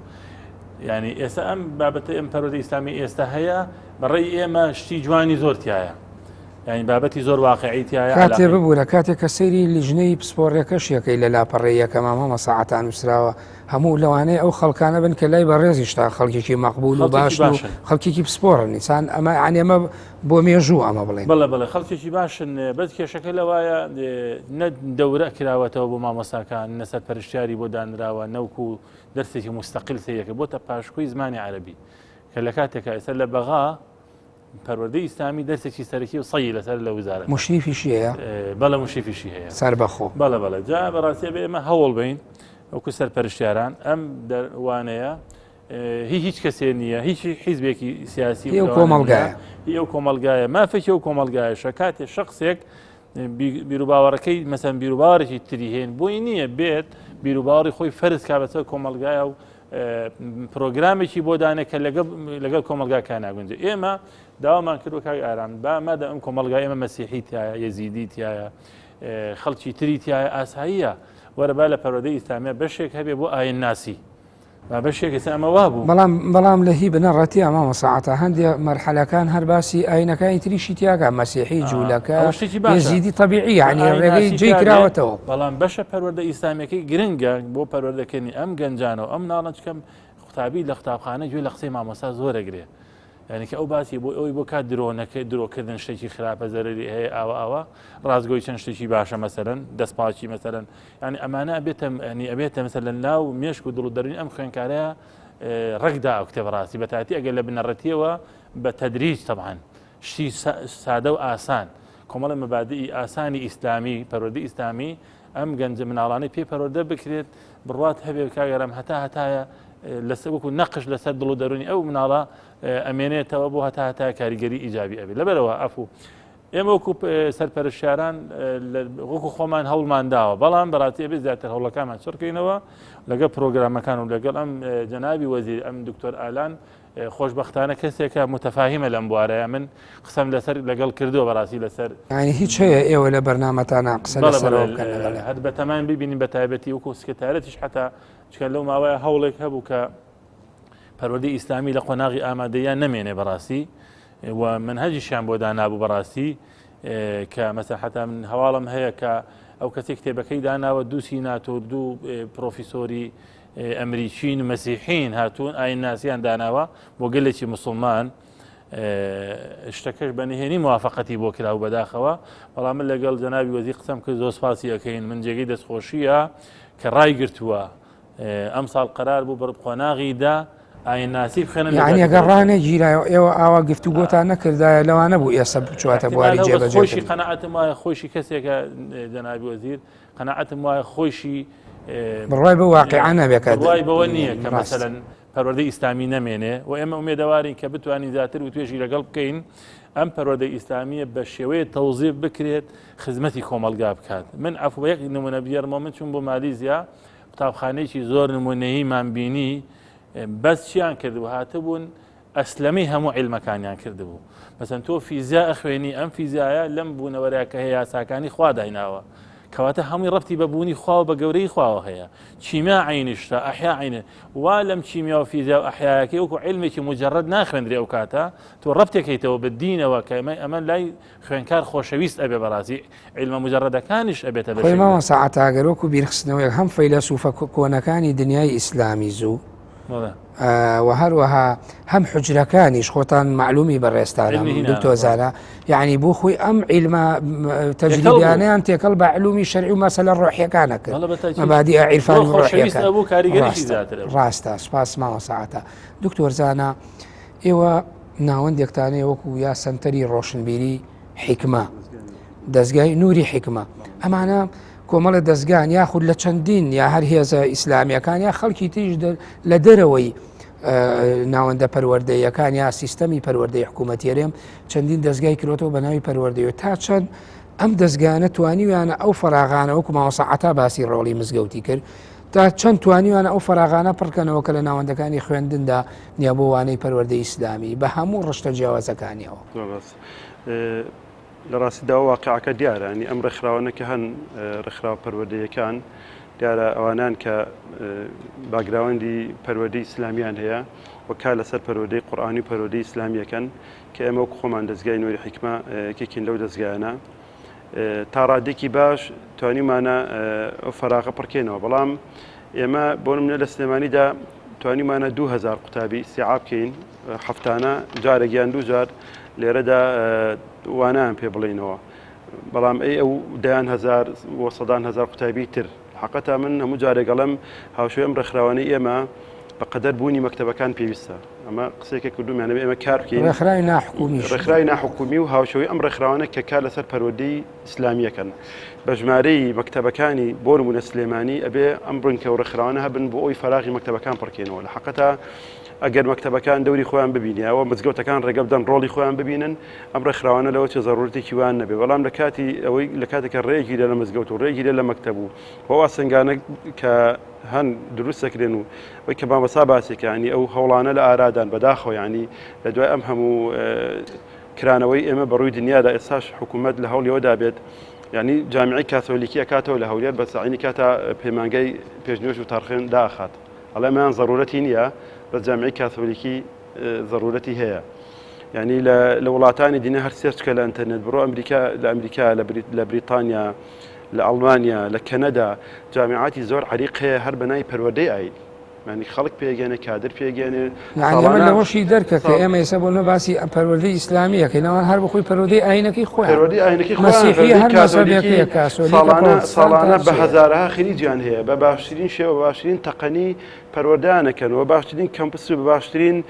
ینی ئێستا ئەم بابەتە ئەم پەروەردەی ئیسلامی ئێستا هەیە بەڕێی ئێمە شتی جوانی زۆر تایە یعنی بابەتی زۆر واقعیتیایە کاتێ ببوو لە کاتێک کە سەیری لیژنەی پسپۆڕێکەشیەکەی لە لاپەڕێیەکە مامە ساعتان وسراوە هەموو لەوانەیە ئەو خەڵکانە بن کە لای بەڕێزیشتا خەڵکێکی مەقبول و باش و خەڵکێکی پسپۆڕن نیسان ئەمە ئەمە بۆ مێژوو ئەمە بڵێن بڵێ خەڵکێکی باشن بەس کێشەکە لەوایە نە دەورە کراوەتەوە بۆ مامۆساکان نەسەر پەرشتیاری بۆ دانراوە نەوکو دەرسێکی مستەقل سەیەکە بۆتە پاشکۆی زمانی عەرەبی کە لە کاتێکە ئێستا لە بەغا پەروەردەی ئیسلامی دەرسێکی سەرەکی و سەیی لەسەر لە وزارەت مشریفیشی هەیە بەڵێ مشریفیشی هەیە سەر بەخۆ بەڵێ جا بەڕاستی بێ ئێمە هەوڵ بین وەکو سەرپەرشتیاران ئەم دەوانەیە هیچ کەسێ نییە هیچ حیزبێکی سیاسی کۆمەڵگایە ئەو کۆمەلگایە مافێکی ئەو کۆمەلگایە کاتێ شخصێک بیرروباوەڕەکەی مەسەن بیرروباوەڕێکی تری هێن بۆی نییە بێت بیرروباوەڕی خۆی فەرز کا بەسەر کۆمەلگایە و پرۆگرامێکی بۆ دانێت کە لەگەڵ کۆمەلگاکە ناگونجێ ئێمە داوامان کردو کاک ئارام بامەدە ئەم کۆمەلگای ئێمە مەسیحیتایە یەزیدیتایە خەڵکی تریتایە ئاساییە وەرەبا لە پەروەردەی ئیسلامیە بەشێک هەبێ بۆ ئاین ناسی بەشێک ئەمە وا بوو بەڵام لە هی بنەڕەتی ئەمە ساعتە هەندێک مەرحەلەکان هەر باسی ئاینەکانی تریشی تیاگە مەسیحی جوولەکە یەزیدی طبیعی یعنی ڕێگەی جێی کراوەتەوە بەڵام بەشە پەروەردە ئیسلامیەکەی گرنگە بۆ پەروەردەکردنی ئەم گەنجانەوە ئەم ناڵەنچکەم قوتابی لە قوتابخانە گوێ لە قسەی مامۆستا زۆرەگرێ یعنی کە ئەو باسی بۆ ئەوی بۆ کات درۆنەکە درۆکردن شتێکی خراپە زەرری هەیە ئاوە ڕازگۆی چەند شتێکی باشە مەسەرەن دەستپاچی مەسەرەن ینی ئەمانە ئەبێتە مەسەرەن ناو مێشک و دڵودەرین ئەم خوێنکارەیە ڕێکدا ئەو کتێب ڕاستی بەتاتی ئەگەر لە بنەڕەتیەوە بە تەدریج تەبعاً شتی سادە و ئاسان کۆمەڵە مەبادئی ئاسانی ئیسلامی پەروەردەی ئیسلامی ئەم گەنجە مناڵانەی پێی پەروەردە بکرێت بڕوات هەبێ کاگەرم هەتایە لەسەر وەکو نەقش لەسەر دڵ و دەرونی ئەو مناڵە ئەمێنێتەوە بۆ هەتا کاریگەری ئیجابی ئەبێت لەبەرەوە ئەفو ئێمە وەکو سەرپەرشتیاران وەکو خۆمان هەوڵمان داوە بەڵام بەڕاستی ئەبێت زیاتر هەوڵەکانمان چڕکەینەوە لەگەڵ پرۆگرامەکان و لەگەڵ ئەم جەنابی وەزیر ئەم دکتۆر ئالان خۆشبەختانە کەسێکە متەفاهیمە لەم بوارەیە من قسەم لەسەر لەگەڵ کردووە بەڕاستی لەسەر ینی هیچ هەیە ئێوە لە بەرنامەتانە قسە لەسەرەوە بکەن هەر بەتەمان ببینین بە تایبەتی وەکو سکرتارەتیش حتا چکە لەو ماوەیە هەوڵێک هەبوو کە پەروەردەی ئیسلامی لە قۆناغی ئامادەیان نەمێنێ بەڕاستی و منهەجیشیان بۆ دانابوو بەڕاستی کە مەسەر حتا من هەواڵم هەیە کە ئەو کەسێک کتێبەکەی داناوە دووسی ناتۆ دوو پرۆفیسۆری ئەمریکین و مەسیحین هاتوون ئاین ناسییان داناوە بۆ گەلێکی مسلمان شتەکەش بەنهێنی موافقەتی بۆ کرا و بەداخەوە بەڵام من لەگەڵ جەنابی وەزیر قسەم کرد زۆر سپاسی ئەەکەین من جێگەی دەستخۆشیە کە ڕای گرتووە ئەم ساڵ قەرار بوو بڕ قۆناغیدا ئاین ناسی بخێنن یعنی ئەگەڕانە گیرایەوە ئێوە ئاوا گفتوگۆتان نەکردایە لەوانە بوو ئێستا بچواتە بواری جێبەجێ خۆشی قەنەعەتم وایە خۆشی کەسێکە جەنابی وەزیر قەنەعەتم وایە خۆشی بڕای بە واقعا نەبێت بڕای بەوە نییە کە مەسەلەن پەروەردەی ئیسلامی نەمێنێ و ئێمە ئومێدەوارین کە بتوانین زیاتر و توێژی لەگەڵ بکەین ئەم پەروەردەی ئیسلامیە بە شێوەیە تەوزیف بکرێت خزمەتی کۆمەلگا بکات من ئەفو یەک نمونە بیەرمەوە من چوون بۆ مالیزیا قوتابخانەیەکی زۆر نمونەییمان بینی بەس چیان کردبوو هاتبوون ئەسلەمی هەموو عیلمەکانیان کردبوو مەسەن تۆ فیزیا ئەخوێنی ئەم فیزیایە لەم بوونەوەرەیە کە هەیە یاساکانی خوا دایناوە کەواتە هەمووی ڕەبتی بە بوونی خوا و بە گەورەی خواوە هەیە چیمیا عینیشتە ئەحیا عینە وا لەم چیمیا و فیزیا و ئەحیایەکەی وەکو عیلمێکی مجەڕەد ناخوێنرێ ئەو کاتە تۆ ڕەبتێکیتەوە بەدینەوە کە ئەمە لای خوێنکار خۆشەویست ئەبێ بەڕاستی عیلمە مجەڕەدەکانیش ئەبێتە بە خۆیمەوە سەعاتاگەرۆک و بیرخستنەوەی هەم فەیلسوفە کۆنەکانی دنیای ئیسلامی زوو و هەروەها هەم حجرەکانیش خۆتان معلومی بەڕێستانە دکتۆزانە یعنی بۆ خۆی ئەم عیلمە تەجریبیانیان تێکەڵ بە علومی شەرعی و مەسەلە ڕۆحیەکانە کرد مەبادی عیرفانی ڕۆحیەکان ڕاستە سپاس ماوە ساعتە دکتۆرزانە ئێوە ناوەندێکتانەیە وەکو یا سنتەری ڕۆشنبیری حیکمە دەستگای نوری حیکمە ئەمانە کۆمەڵە دەستگان یاخود لە چەندین یا هەر هێزە ئیسلامیەکان یا خەڵکی تریش لە دەرەوەی ناوەندە پەروەردەیەکان یا سیستەمی پەروەردەی حکوومەتیێرێم چەندین دەستگای کرۆتەوە بە ناوی پەروەردەیە تا چەند ئەم دەستگانە توانیویانە ئەو فەراغانە وەکو ماوەساعەتا باسی ڕۆڵی مزگەوتی کرد تا چەند توانیوانە ئەو فەراغانە پڕکەنەوە کە لە ناوەندەکانی خوێندندا نییە بۆ وانەی پەروەردەی ئیسلامی بە هەموو ڕشتە جیاوازەکانیەوە لە ڕاستیدا واقعەکە دیارە ینی ئەم ڕێکخراوانەکە هەن ڕێکخراوە پەروەردەیەکان دیارە ئەوانان کە باگراوەندی پەروەردەی ئیسلامیان هەیە وەکا لەسەر پەرۆدەی قورئانی و پەرۆدەی ئیسلامیەکەن کە ئێمە وەکو خۆمان دەستگای نوێری حیکمە یەکێکین لەو دەستگایانە تا ڕادێکی باش توانیمانە ئەو فەراغە پڕکەینەوە بەڵام ئێمە بۆ نمونە لە سلێمانیدا توانیمانە 2000 قوتابی استیعاب بکەین هەفتانە جارێکیان دوو جار لێرەدا وانایان پێ بڵێنەوە بەڵام ئەو دەیان هەزار و سەدان هەزار قوتابی تر حقەتا من هەموو جارێگەڵم هاوشێ ئەم ڕێکخراوانەی ئێمە بەقەدەر بوونی مەکتەبەکان پێویستە ئەمە قسێکە کردومیانە ئێمە کار بکەین ڕێکخراوی ناحکومی و هاوشەوەی ئەم ڕێکخراوانە کە کار لەسەر پەروەردەی ئیسلامیەکەن بە ژمارەی مەکتەبەکانی بۆ نمونە سلێمانی ئەبێ ئەم بڕنکە و ڕێکخراوانە هەبن بۆ ئەوی فەراغی مەکتەبەکان پڕکەینەوە لە حقەتا ئەگەر مەکتەبەکان دەوری خۆیان ببینیەوە مزگەوتەکان ڕێگە بدەن ڕۆڵی خۆیان ببینن ئەم ڕێکخراوانە لەوە چه ضرورەتێکی وان نەبێ بەڵام لە کاتی ئەوەی لە کاتێکە ڕێیەکی لە مزگەوت و ڕێیەکی لە مەکتەب و بۆ سنگانە کە هەن دروستەکرێن و ئەوی کە مامەسا باسێکانی ئەو هەوڵانە لە ئارادان بەداخەوە ینی لە دوای ئەم هەموو کرانەوەی ئێمە بەڕووی دنیادا ئێستاش حکوومەت لە هەوڵیەوەدا بێت ینی جامیعی کاتۆلیکی ئەکاتەوە لە هەولێر بە سعینی کاتە پەیمانگەی پێشنیوێژ و تارخێن داخات ئەڵێمان ضرورەتی نییە بە جامیعی کاتۆلیکی ضرورەتی هەیە ینی لە وڵاتانی دینە هەر سێرچکە لە ئینتەرنێت بڕۆ لە ئەمریکا لە بریتانیا لە ئەڵمانیا لە کەنەدا جامیعاتی زۆر عریق هەیە هەر بەنای پەروەردەی ئاین ینی خەڵک پێگەێنێ کادر پێگەێنێ لەوەشی دەرکە کە ئێمە ئێستا بۆ باسی پەروەردەی ئیسلامیەکەینەوە هەر بخۆی پەرۆدەی ئاینەکەی خۆیان پەروەردەی ئاینەکەی ساڵانە بە هەزارها خریجیان هەیە بە باشترین شێوە باشترین تەقەنی پەروەردانەکەنەوە باشترین کەمپس و باشترین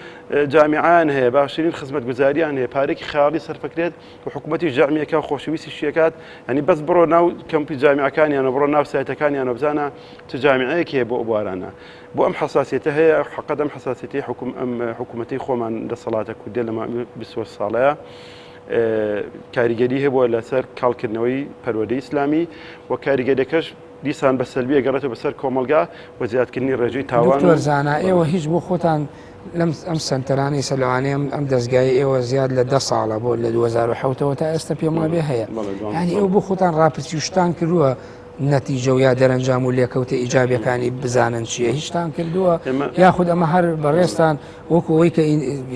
جامیعان هەیە باشترین خزمەتگوزاریان هەیە پارێکی خاڵی سەرفەکرێت و حکوومەتی جامیەکە خۆشەویستی شیەکات ینی بەس بڕۆ ناو کەمپی جامیعەکانیانە بڕۆ ناو سایتەکانیانە بزانە چ جامیعەیەک هەیە بۆ ئەوبارانە بۆ ئەم حساسیتە هەیە حقەت ئەم حساسیتی ئەم حکوومەتی خۆمان دەسەڵاتە کوردێ لە 20 ساڵەیە کاریگەری هەیە بۆ لەسەر کاڵکردنەوەی پەروەردەی ئیسلامی و کاریگەریەکەش دیسان بە سەلبیە گەڕێتەوە بەسەر کۆمەلگا و زیادکردنی ڕێژەی تاوان زانە ئێوە هیچ بۆ خۆتان ئەم سنتەرانی سەلوانەیە ئەم دەستگای ئێوە زیاد لە 10 ساڵە بۆ لە 2010ەوە تا ئێستا پێم وابێ هەیە ینی ئێوە بۆ خۆتان ڕاپرسیشتان کردووە نەتیجە و یا دەرەنجام و لێکەوتە ئیجابیەکانی بزانن چییە هیچتان کردووە یاخود ئەمە هەر بەڕێستان وەکو ئەوەی کە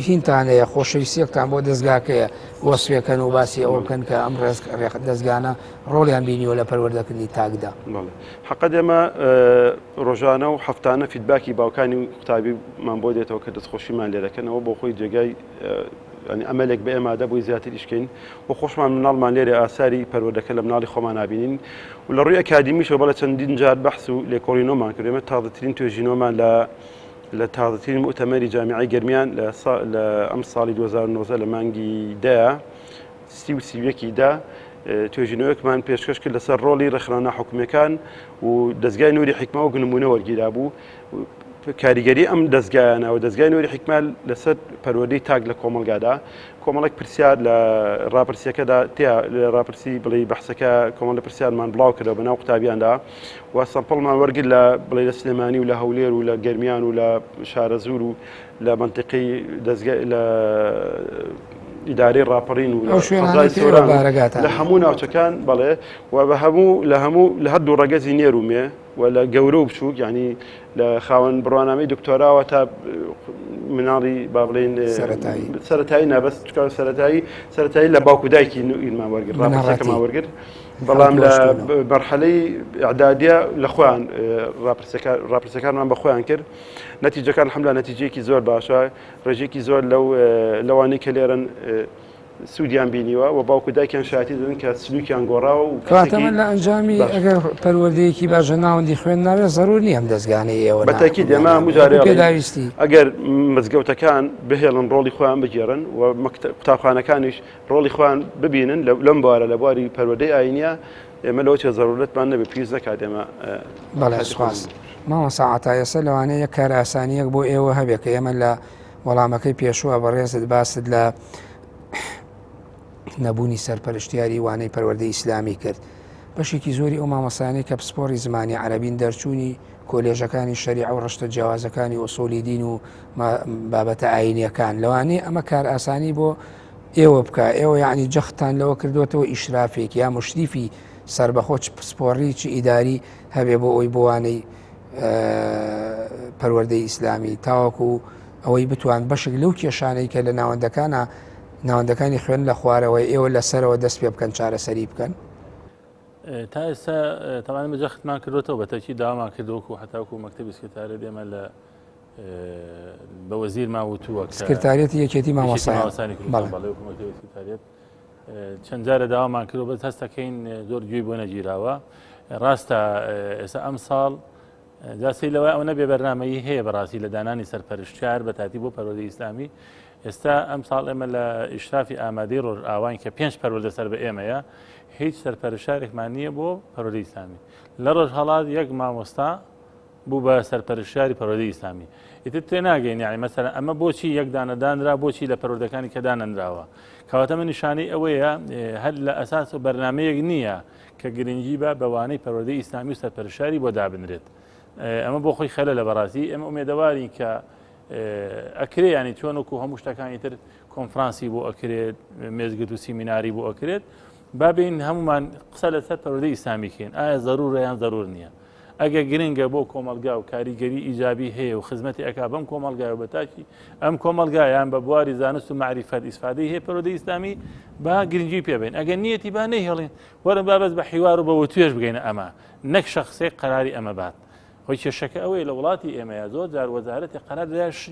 هینتان هەیە خۆشەویستیەکتان بۆ دەستگاکەیە وەسوێکەن و باسی ئەوە بکەن کە ئەم دەستگانە ڕۆڵیان بینیوە لە پەروەردەکردنی تاکدا حقەت ئێمە ڕۆژانە و هەفتانە فیدباکی باوکانی و قوتابیمان بۆ دێتەوە کە دەستخۆشیمان لێ دەکەنەوە بۆ خۆی جێگای ئەمەلێک بە ئێمادە بۆی زیاتر ئیشکەین و خۆشمان مناڵمان لێرە ئاساری پەروەردەکە لە مناڵی خۆمان نبینین و لە ڕووی ئەکادیمیشەوە بەڵە چەندین جار بەحث و لێکۆڵینەوەمان کرد ئێمە تازەترین توێژینەوەمان لە تازەترین مؤتەمەری جامیعەی گەرمیان لە ئەم ساڵی 2009 لە مانگی دەیە سیوەکیدا توێژینەوەیەکمان پێشکەش کرد لەسەر ڕۆڵی ڕێکخراوە ناحکومیەکان و دەستگای نوێری حیکمە و نمونە وەرگیرا بوو کاریگەری ئەم دەستگایانە و دەستگای نوێری حیکمە لەسەر پەروەردەی تاک لە کۆمەلگادا کۆمەڵێک پرسیار لە ڕاپرسیەکەدا تیا لە ڕاپرسی بڵێ بەحسەکە کۆمەڵە پرسیارمان بڵاو کردەوە بەناو قوتابیاندا و سەمپڵمان وەرگرت لە بڵێ لە سلێمانی و لە هەولێر و لە گەرمیان و لە شارەزور و لە منتیقی لە ئیدارەی ڕاپەڕین و لە هەموو ناوچەکان بەڵێ و بە هەموو لە هەردوو ڕەگەزی نێرومێ و لە گەورە و بچووک ینی لە خاوەن بڕوانامەی دکتۆراوە تا مناڵی با بڵێن سەرەتایی نابەست چکار سەرەتایی لە باوکو دایکی ئیلمان وەرگرت ڕاپرسیەکەمان وەرگرت بەڵام لە مەرحەلەی ئەعدادیە لە خۆیان ڕاپرسەکانمان بە خۆیان کرد نەتیجەکان حەملا نەتیجەیەکی زۆر باشە ڕێژێکی زۆر لەوانەی کە لێرن سوودیان بینیوە و باوکو دایکیان شایەتی دەدەن کە سلووکیان گۆڕاوە و کاتەمە لە ئەنجامی ئەگەر پەروەردەیەکی باشە ناوەندی خوێن ناوێت زەرور نییە ئەم دەستگانەی ئێوە بەتاکید ئێمە هەموو جارێ ئەگەر مزگەوتەکان بهێڵن ڕۆڵی خۆیان بگێڕن و قوتابخانەکانیش ڕۆڵی خۆیان ببینن لەم بوارە لە بواری پەروەردەی ئاینیە ئێمە لەوە چێ زەرورەتمان نەبێت پێویست نەکات ئێمە بەڵێ سوپاس ماوە ساعەتە ئێستا لەوانەیە یەک کار ئاسانیەک بۆ ئێوە هەبێت کە ئێمە لە وەڵامەکەی پێشووە بەڕێزت باست لە نەبوونی سەرپەرشتیاری وانەی پەروەردەی ئیسلامی کرد بەشێکی زۆری ئەو مامۆستایانەی کە پسپۆڕی زمانی عەرەبین دەرچوونی کۆلێژەکانی شەریعە و ڕەشتە جیاوازەکانی ئوسوڵی دین و بابەتە ئاینیەکان لەوانەیە ئەمە کار ئاسانی بۆ ئێوە بکە ئێوە یعنی جەختان لەوە کردوێتەوە ئیشرافێک یا مشریفی سربەخۆ پسپۆڕی چ ئیداری هەبێ بۆ ئەوی بۆوانەی پەروەردەی ئیسلامی تاوەکو ئەوەی بتوان بەشێک لەو کێشانەی کە لە ناوەندەکانی خوێن لە خوارەوەی ئێوە لەسەرەوە دەست پێ بکەن چارەسەری بکەن. تا ئێستا تەوانە بەجەختمان کردوەوە بەتەکی داوامان کردووەکو هەتاکو مەکتەبی سکرتارێت ئێمە لە بە وەزیر ماوتووە سکرتارێتی یەکێتی مامۆسایانی سکرتارێت چەند جارە داوامان کردو بەس هەستەکەین زۆر گوێی بۆ نەگیراوە. ڕاستە ئێستا ئەم ساڵ جاسی لەوە ئەو نەبێ بەرنامەیی هەیە بەڕاستی لە دانانی سەرپەرشتیار بە تاتی بۆ پەروەردەی ئیسلامی. ئێستا ئەم ساڵ ئێمە لە ئیشرافی ئامادەی ڕۆژ ئاوان کە 5 پەروەردە سەر بە ئێمەیە هیچ سەرپەرشتارێکمان نییە بۆ پەروەردەی ئیسلامی. لە ڕۆژ هەڵات یەک مامۆستا بوو بە سەرپەرشتیاری پەروەردەی ئیسلامی. ئیتر تێناگەین یعنی مەسەلەن ئەمە بۆچی یەک دانەدانرا بۆچی لە پەروەردەکانی کە دانەنراوە. کەواتە من نیشانەی ئەوەیە هەر لە ئەساس و بەرنمەیەک نییە کە گرنگی بە بەوانەی پەروەردەی ئیسلامی و سەرپەرشتیاری بۆ دابنرێت. ئەمە بۆ خۆی خەلە لە بەڕاستی ئێمە ئومێدەوارین کە ئەکرێ ینی چۆنکو هەموو شتەکانی تر کۆنفرانسی بۆ ئەکرێت مێزگرت و سیمیناری بۆ ئەکرێت بابین هەمومان قسە لەسەر پەروەردەی ئیسلامی کەین ئایا ضرورە یان ضرور نییە. ئەگە گرنگە بۆ کۆمەلگا و کاریگەری ئیجابی هەیە و خزمەتی ئەکا بەم کۆمەلگای و بەتاکی ئەم کۆمەلگایان بە بواری زانست و معریفەت ئیسفادەی هەیە پەروەردەی ئیسلامی با گرنگی پێبین. ئەگەر نیەتی با نەیهێڵین وەرە بابەت بە حیوار و بەوە توێش بگەینە ئەمە نەک شەخسێک قەراری ئەمە بات. خۆی کێشەکە ئەوەیە لە وڵاتی ئێمەیە زۆر جار وەزارەتی قەرار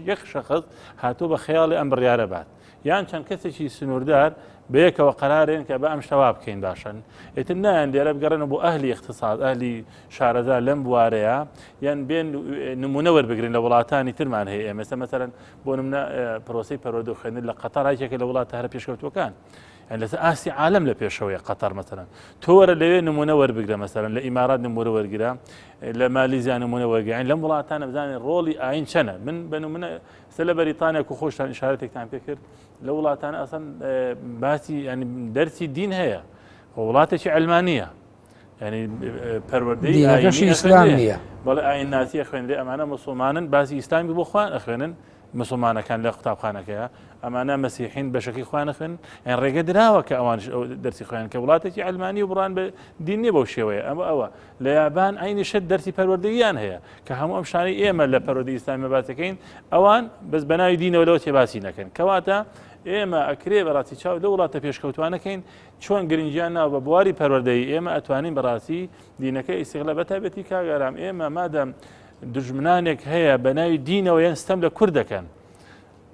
یەک شەخص هاتوو بە خەیاڵی ئەم بڕیارە بات یان چەند کەسێکی سنووردار بەیەکەوە قەرارێن کە بە ئەم شتەوا بکەین باشن ئێتر نایان لێرە بگەڕێنە بۆ ئەهلی اقتصاد ئەهلی شارەزا لەم بوارەیە یان بێن نمونە وەربگرین لە وڵاتانی ترمان هەیە ئێمە مەسەرەن بۆ نمونە پرۆسی پەروەردە خوێندن لە قەتەر هیچێکە لە وڵاتە هەرە پێشکەوتوەکان لەسەر ئاسی عالم لە پێشەوەی قەتەر مەسەرەن تۆ وەرە لەوێ نمونە وەربگرە مەسەرەن لە ئیمارات نمونە وەرگرە لە مالیزیا نمونە وەرگین لەم وڵاتانە بزانین ڕۆڵی ئاین چەنە من بە نمونە سە لە بەریتانیا و خۆشتان ئیشارەتێکتان پێ کرد لە وڵاتانە ئەسەن باسی ینی دەرسی دین هەیە وڵاتێکی ئەلمانیە ینی پەروەردەی ئیسلام نییە بەڵێ ئاین ناسیە خوێنرێ ئەمانە مسلمانن باسی ئیسلامی بۆ خوان ئەخوێنن مسلمانەکان لە قوتابخانەکەیە ئەمانە مەسیحین بەشەکەی خوان خوێن ئەن ڕێگە درراوە کە ئەوان دەرسی خوێن کە وڵاتێکی ئەلمانی و بڕان بە دینیە بەو شێوەیە ئەوە لە یابان ئاینی شت دەرسی پەروەردەییان هەیە کە هەموو ئەم شانەی ئێمە لە پەروەردەی ئیسلامی باسەکەین ئەوان بەس بەناوی دینەوە لەوە تێباسی نەکەن کەواتە ئێمە ئەکرێ بەڕاستی چاو لە وڵاتە پێشکەوتوانەکەین چۆن گرنگیان ناو بە بواری پەروەردەی ئێمە ئەتوانین بەڕاستی دینەکە ئیسیغلە بەتایبەتی کاگەرام ئێمە مادەم دژمنانێک هەیە بە ناوی دینەوە یان ستەم لە کورد دەکەن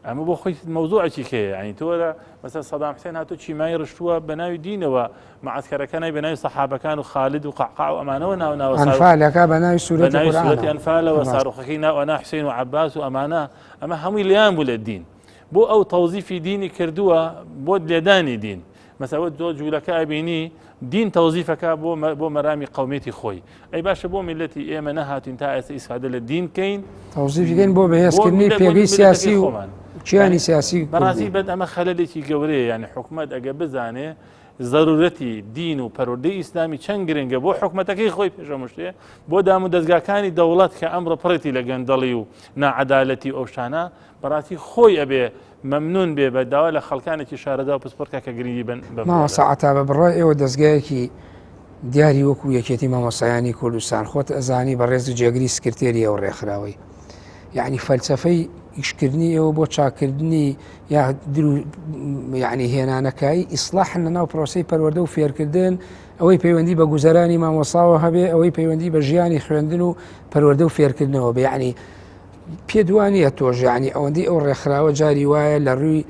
ئەمە بۆ خۆی مەوزوعێکی کەیە ئەین تۆرە مەسەن سەدام حوسێن هاتوو چیمای ڕشتووە بە ناوی دینەوە مەعسکەرەکانی بە ناوی سەحابەکان و خالد و قەعقاع و ئەمانەوە ناو ئەنفالەکە بە ناوی سوورەتی ئەنفالەوە ساڕوخەکەی ناو ئەنا حوسێن و عەباس و ئەمە هەمووی لیان بوو لە دین بۆ ئەو تەوزیفی دینی کردووە بۆ لێدانی دین مەسەوە زۆر جوولەکە ئەبینی دین تەوزیفەکە بۆ مەرامی قەومێتی خۆی ئەی باشە بۆ میلەتی ئێمە نەهاتین تا ئێستا ئیسفادە لە دین کەین تەوزیفەکەین بۆ بەهێزکردنی پێگەی سیاسی و چیانی سیاسی بەڕاستی بەد ئەمە خەلەلێکی گەورەیە یعنی حکومەت ئەگە بزانێ ضرورەتی دین و پەروەردەی ئیسلامی چەند گرنگە بۆ حکومەتەکەی خۆی پێشەمشتێ بۆ دام و دەستگاکانی دەوڵەت کە ئەمڕۆ پڕێتی لە گەندەڵی و ناعەدالەتی ئەو شانە بەڕاستی خۆی ئەبێ مەمنون بێ بە داوا لە خەڵکانێکی شارەدا و پسپۆرتکە کە گرنگی بن سەعەتا بە بڕای ئێوە دەستگایەکی دیاری وەکو یەکێتی مامۆسایانی کوردستان خۆت ئەزانی بە ڕێز و جێگری سکرتێری ئەو ڕێکخراوەی یعنی فەلسەفەی ئیشکردنی ئەوە بۆ چاکردنی یا یعنی هێنانەکایی ئیسلاحن لەناو پرۆسەی پەروەردە و فێرکردن ئەوەی پەیوەندی بە گوزەرانی مامۆساوە هەبێ ئەوەی پەیوەندی بە ژیانی خوێندن و پەروەردە و فێرکردنەوە بە یعنی پێدوانیە تۆژ یعنی ئەوەندی ئەو ڕێکخراوە جاری وایە لە ڕووی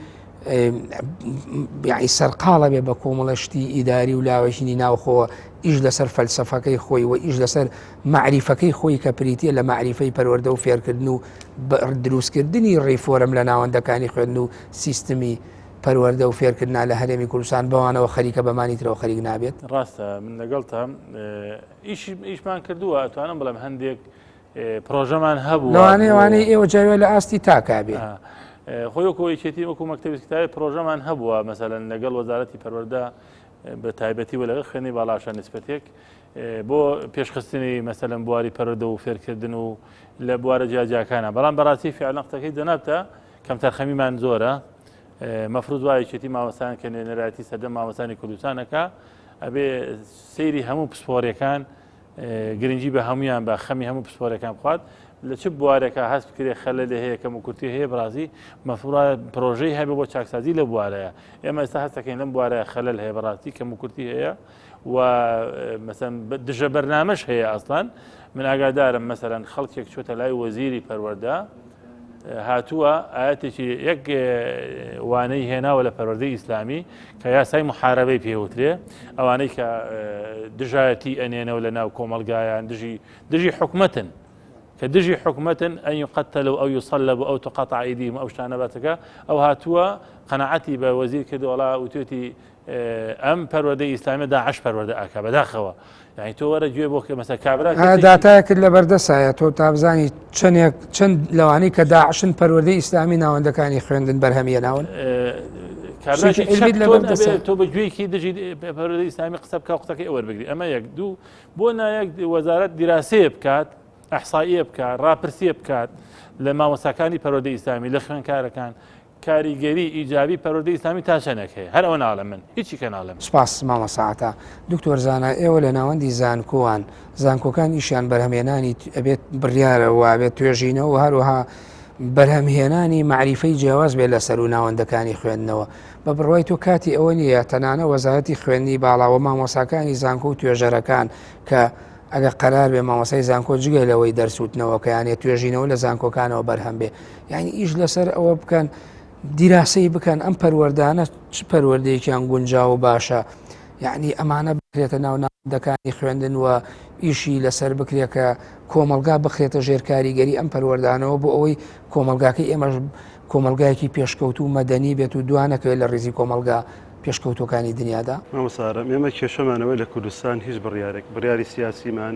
یعنی سەرقاڵە بێ بە کۆمەڵەشتی ئیداری و لاوەژینی ناوخۆوە ئیش لەسەر فەلسەفەکەی خۆی و ئیش لەسەر معریفەکەی خۆی کە پریتە لە معریفەی پەروەردە و فێرکردن و دروستکردنی ڕێفۆرم لە ناوەندەکانی خوێندن و سیستمی پەروەردە و فێرکردنا لە هەرێمی کوردستان بەوانەوە خەریکە بەمانی ترەوە خەریک نابێت ڕاستە من لەگەڵتە ئیشمان کردووە ئەتوانم بڵێم هەندێک پرۆژەمان هەبوو لەوانەیەوانەی ئێوە جاوێ لە ئاستی تاکابێت خۆیەکەوەی چێتی وەکو مەکتەبی سکرتاری پرۆژەمان هەبووە مەسەلەن لەگەڵ وەزارەتی پەروەردە بە تایبەتی و لەگەڵ خوێنی باڵاشە نسبەتێک بۆ پێشخستنی مەسەلەن بواری پەروەردە و فێرکردن و لە بوارە جیاجیاکانە بەڵام بەڕاستی فعلا قسەکەی جەنابتە کەم تەرخەمیمان زۆرە مەفروض وایە چێتی مامۆستان کە نوێنەرایەتی سەردەم مامۆستانی کوردستانەکە ئەبێ سەیری هەموو پسپۆڕیەکان گرنگی بە هەمویان بە خەمی هەموو پسپۆرەکان بخوات لە چ بوارێکە هەست بکرێ خەلە لە هەیە کەم و کورتی هەیە بڕازی مەفروض پرۆژەی هەبێ بۆ چاکسازی لە بوارەیە ئێمە ئێستا هەستەکەین لەم بوارەیە خەلل هەیە بەڕاستی کەم و کورتی هەیە و مەسەن دژە بەرنامەش هەیە ئەسڵان من ئاگادارم مەسەرەن خەڵکێک چۆتە لای وەزیری پەروەردە هاتووە ئاەتێکی یەک وانەی هێناوە لە پەروەردەی ئیسلامی کە یاسای محارەبەی پێوترێ ئەوانەی کە دژایەتی ئەنێنەوە لە ناو کۆمەلگایان دژی حکومەتن کە دژی حکومەتن ئەن یقەتەلوا ئەو یوصەلبوا ئەو تقەطع ئەیدیهم ئەو شتانە باتەکە ئەو هاتووە قەنەعەتی بە وەزیر کردو وەڵا وتوێتی ئەم پەروەردەی ئیسلامی داعش پەروەردە ئاکا بەداخەوە یعنی تۆ وەرە گوێ بۆ کە مەسەلا کابرا داتایەکت لە بەردەسایە تۆ تابزانی چەند لەوانەی کە داعشن پەروەردەی ئیسلامی ناوەندەکانی خوێندن بەرهەمیێناون تۆ بە گوێیکی دژی پەروەردەی ئیسلامی قسە بکە قسەکەی ئەوە وەربگری ئەمە یەک دوو بۆ نایەک وەزارەت دیراسەیە بکات ئەحساییە بکات ڕاپرسیە بکات لە مامۆستاکانی پەروەردەی ئیسلامی لە خوێندکارەکان کاریگەری ئیجابی پەروەردەی ئیسلامی تا چەندێک هەیە هەر ئەوە ناڵێم من هیچی کە ناڵێم. سپاس مامۆستا دکتۆر زانا ئێوە لە ناوەندی زانکۆوان زانکۆکان ئیشیان بەرهەمهێنانی ئەبێت بڕیارەوە ئەبێت توێژینەوە و هەروەها بەرهەمهێنانی معریفەی جیاواز بێت لەسەر و ناوەندەکانی خوێندنەوە بە بڕوای تۆ کاتی ئەوە نییە تەنانە وەزارەتی خوێندنی باڵاوە مامۆساکانی زانکۆ و توێژەرەکان کە ئەگە قەرار بێ مامۆسای زانکۆ جگە لەوەی دەرسوتنەوە کە یانێت توێژینەوە لە زانکۆکانەوە بەرهەم بێ یعنی ئیش لەسەر ئەوە بکەن دیراسی بکەن ئەم پەروەردانە چ پەروەردەیەکیان گونجاو و باشە یعنی ئەمانە بکرێتە ناو ناوەندەکانی خوێندن و ئیشی لەسەر بکرێت کە کۆمەلگا بخرێتە ژێر کاریگەری ئەم پەروەردانەوە بۆ ئەوەی کۆمەلگاکەی ئێمەش کۆمەلگایەکی پێشکەوت و مەدەنی بێت و دوانەکەوێت لە ڕێزی کۆمەلگا پێشکەوتەکانی دنیادا مامۆستا ئێمە کێشەمانەوەی لە کوردستان هیچ بڕیاری سیاسیمان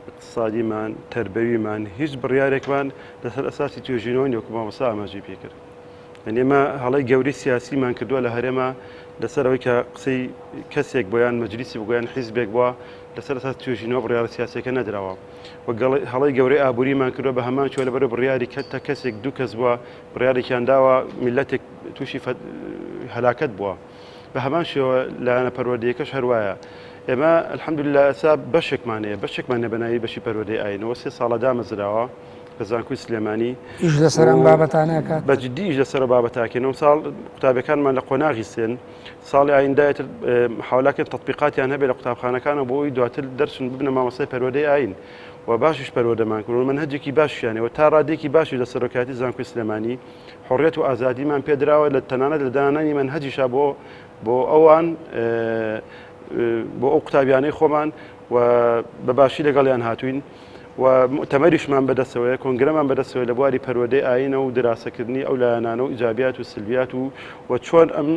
اقتصادیمان تربەویمان هیچ بڕیارێکمان لەسەر ئەساسی توێژینەوە نیە وەکو مامۆستا ئاماژەی پێکرد ئێمە هەڵی گەوری سیاسیمان کردووە لە هەرێمە لەسەرەوەی کە قسەی کەسێک بۆیان مەجلیسی بگویان حیزبێک بووە لەسەر ئەساس توێژینەوە بڕیارە سیاسەکە نەدراوە و هەڵی گەورەی ئابووریمان کردووە بە هەمان چۆ لەبەر بڕیاری کەتە کەسێک دوو کەس بووە بڕیارێکیان داوە میلەتێک تووشی هەلاکەت بووە بە هەمان شێوە لایەنە پەروەردەیەکەش هەروایە ئێمە الحەمدولله ئێستا بەشێکمانێ بەناوی بەشی پەروەردەی ئاینەوە 3 ساڵە دامەزراوە بە زانکۆی سلێمانی ئیش لەسەر ئەم بابەتانەکە بەجددی ئیش لەسەر بابەتاکەینەوە ساڵ قوتابەکانمان لە قۆناغی سێن ساڵی ئایندایەتر حاولاکەن تەطبیقاتیان هەبێت لە قوتابخانەکانە بۆ ئەوی دواتر دەرسن ببنە مامۆستای پەروەردەی ئاین و باشیش پەروەردەمان کرد منهەجێکی باشیانەوە تا ڕادێکی باشی لە سەرۆکاتی زانکۆی سلێمانی حڕیەت و ئازادیمان پێدراوە لە تەنانەت لە دانانی منهەجیشا بۆ ئەوان بۆ ئەو قوتابیانەی خۆمان و بەباشی لەگەڵیان هاتوین و مؤتەمەریشمان بەدەستەوەیە کۆنگرەمان بەدەستەوەی لە بواری پەروەردەی ئاینە و دراسەکردنی ئەو لایەنانە و ئیجابیات و سلبیات و چۆن ئەم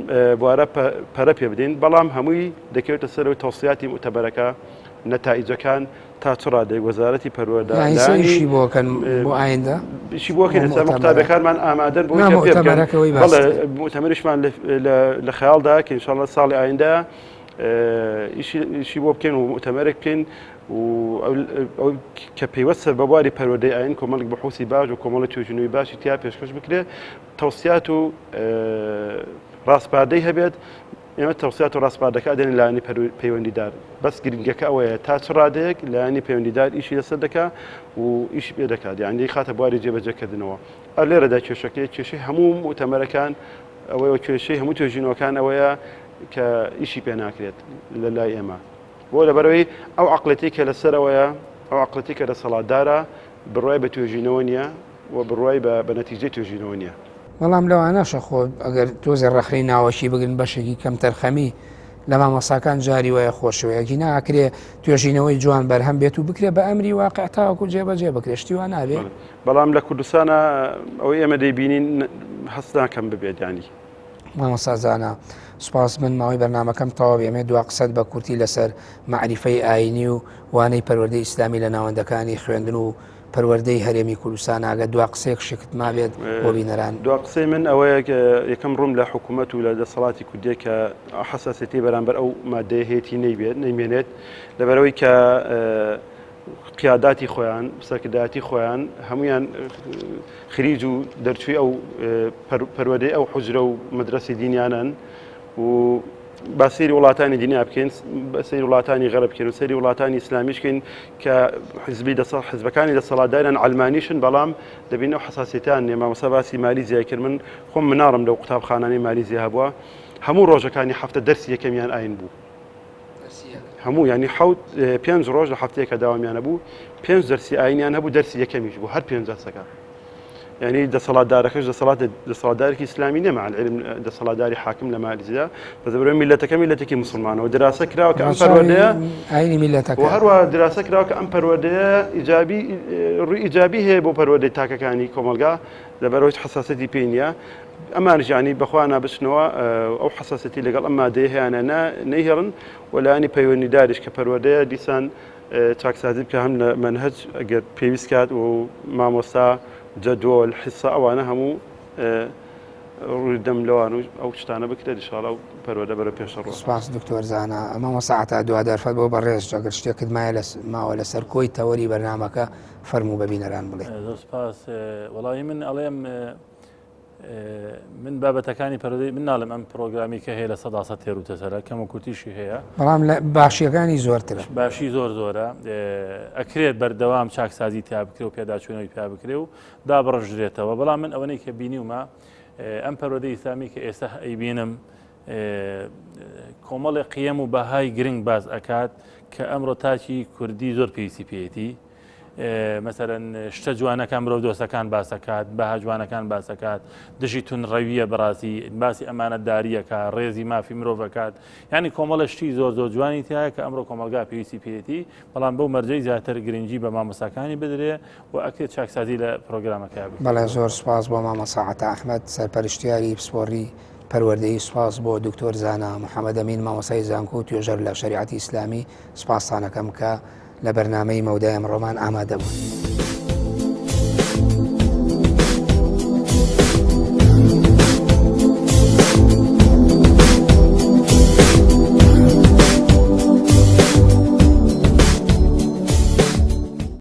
بوارە پەرە پێ بدەین بەڵام هەمووی دەکەوێتە سەرەوەی تەوسیاتی مؤتەمەرەکە نەتائیجەکان تا چ ڕادێک وەزارەتی پەروەردەیشی بۆکەن بۆ ئایندە شی بۆکەن ئێستا قوتابەکانمان ئامادەن بۆ مؤتەمەریشمان لە خەیاڵدا کە ئینشاڵڵا ساڵی ئایندە ئیشی بۆ بکەین و مؤتەمەرێک بکەین و ئەو کە پەیوەستە بە بواری پەروەردەی ئاین کۆمەڵێک بەحوسی باش و کۆمەڵی توێژینەوەی باشی تیا پێشکەش بکرێت تەوسیات و ڕاستپاردەی هەبێت ئێمە تەوسیات و ڕاستپاردەکە دێن لایەنی پەیوەندیدار بەس گرنگەکە ئەوەیە تا چ ڕادەیەک لایەنی پەیوەندیدار ئیشی لەسەر دەکات و ئیشی پێ دەکات یعنی خاتە بواری جێبەجێکردنەوە لێرەدا کێشەی هەموو مؤتەمەرەکان ئەوەیە کێشەی هەموو توێژینەوەکان ئەوەیە کە ئیشی پێ ناکرێت لە لای ئێمە بۆ لەبەرەوەی ئەو عەقڵەتی کە لەسەرەوەیە ئەو عەقڵەتی کە دەسەڵاتدارە بڕوای بە توێژینەوە نییە و بڕوای بە نەتیجەی توێژینەوە نییە بەڵام لەوانەشە خۆ ئەگەر تۆزێ ڕەخی ناوەشی بگرن بەشێکی کەم تەرخەمی لە مامۆستاکان جاری وایە خۆشەوەیەکی ناکرێ توێژینەوەی جوان بەرهەم بێت و بکرێ بە ئەمری واقع تاوەکو جێبەجێ بکرێ شتی وا نابێت بەڵام لە کوردستانە ئەوەی ئێمە دەیبینین هەست ناکەم ببێت ینی مامۆستا زانا سوپاس من ماوەی بەرنامەکەم تەواو ئێمە دو قسەت بە کورتی لەسەر معریفەی ئاینی و وانەی پەروەردەی ئیسلامی لە ناوەندەکانی خوێندن و پەروەردەی هەرێمی کوردستان ئاگە دو قسەیەک شکت ما بێت بۆ بینەران دو قسەی من ئەوەیە یەکەم ڕووم لە حکوومەت و لە دەسەڵاتی کوردیە کە حەساسەتی بەرامبەر ئەو مادەیە هێتی نەیمێنێت لەبەرەوەی کە قیاداتی خۆیان سەرکردایەتی خۆیان هەمویان خریج و دەرچووی ئەو پەروەردەی ئەو حوجرە و مەدرسەی دینیانن و با سەیری وڵاتانی دنیا بکەین بە سەیری وڵاتانی غەرب بکەین و سەیری وڵاتانی ئیسلامیشکەین کە حیزبەکانی دەسەڵاتداران عەلمانیشن بەڵام دەبینەوە حساسیەتیان نیە مامۆستا باسی مالیزیای کرد من خۆم مناڕم لەو قوتابخانانەی مالیزیا هەبووە هەموو ڕۆژەکانی هەفتە دەرسی یەکەمیان ئاین بوو هەموو ینی پێنج ڕۆژ لە هەفتەیەکە داوامیانە بوو پێنج دەرسی ئاینیان هەبوو دەرسی یەکەمیش بوو هەر پێنج دەرسەکە يعني دەسەڵاتدارەکەش دەسەڵاتدارێکی ئیسلامی نەما العلم دەسەڵاتداری حاکم لە مالیزیا بەدەبرەوەی میلەتەکە میلەتێکی مسلمانەوە دراسە کراوە کە ئەم پەروەردەیە ئاینی میلەتەکە و هەروە دراسە کراوە کە ئەم پەروەردەیە ڕووی ئیجابی هەیە بۆ پەروەردەی تاکەکانی کۆمەلگا لەبەرەوەی حساسەتی پێی نییە ئەمانش ینی بەخوا نابچنەوە ئەو حساسەتی لەگەڵ ئەم مادەیە هەیەیانە نەیهێڵن وەلایانی پەیوەندیداریش کە پەروەردەیە دیسان چاکسازی بکە هەم لە منهج ئەگەر پێویست کات و مامۆستا جدول حصة أوانە هەموو ڕووی دەم لەوان و ئەو شتانە بکرێت ئینشاڵڵا و پەروەردە بەرە پێش ڕۆ. سوپاس دکتۆر زانا ئەمە ساعتا دوا دەرفەت بۆ بەڕێز ئەگەر شتێکت ماوە لەسەر کۆی تەوەری بەرنامەکە فەرموو بە بینەران بڵێ. سوپاس وەڵامی من ئەڵێم من بابەتەکانی پەروەردەی من ناڵێم ئەم پرۆگرامی کە هەیە لە 100 تێروتەسەرە کەم و کوتیشی هەیە بەڵام لە باشیەکانی زۆرترە باشی زۆرە ئەکرێت بەردەوام چاکسازی تیا بکرێ و پێداچوونەوەی پیا بکرێ و دابڕژرێتەوە بەڵام من ئەوەی کە بینیومە ئەم پەروەردەی ئیسلامی کە ئێستا ئەیبینم کۆمەڵی قیەم و بەهای گرنگ باز ئەکات کە ئەمڕۆ تاچی کوردی زۆر پێویستی پێێتی مثلەن شتە جوانەکان مرۆڤ دۆستەکان باسەکات بەها جوانەکان باسەکات دژی تونڕەویە بەڕاستی باسی ئەمانەتداریەکە ڕێزی مافی مرۆڤەکات ینی کۆمەڵە شتی زۆر جوانی تایە کە ئەمڕۆ کۆمەلگا پێویستی پێێتی بەڵام بەو مەرجەی زیاتر گرنگی بە مامۆستاکانی بدرێ و ئەکرێت چاکسازی لە پرۆگرامەکە بکرێت. بەڵێ زۆر سپاس بۆ مامۆستا عەتا ئەحمەد سەرپەرشتیاری پسپۆڕی پەروەردەیی سپاس بۆ دکتۆر زانا محەممەد ئەمین مامۆستای زانکۆ و توێژەر لە شەریعەتی ئیسلامی سپاسانەکەم کە لە بەرنامەی مەودای ئەمڕۆمان ئامادە بوون.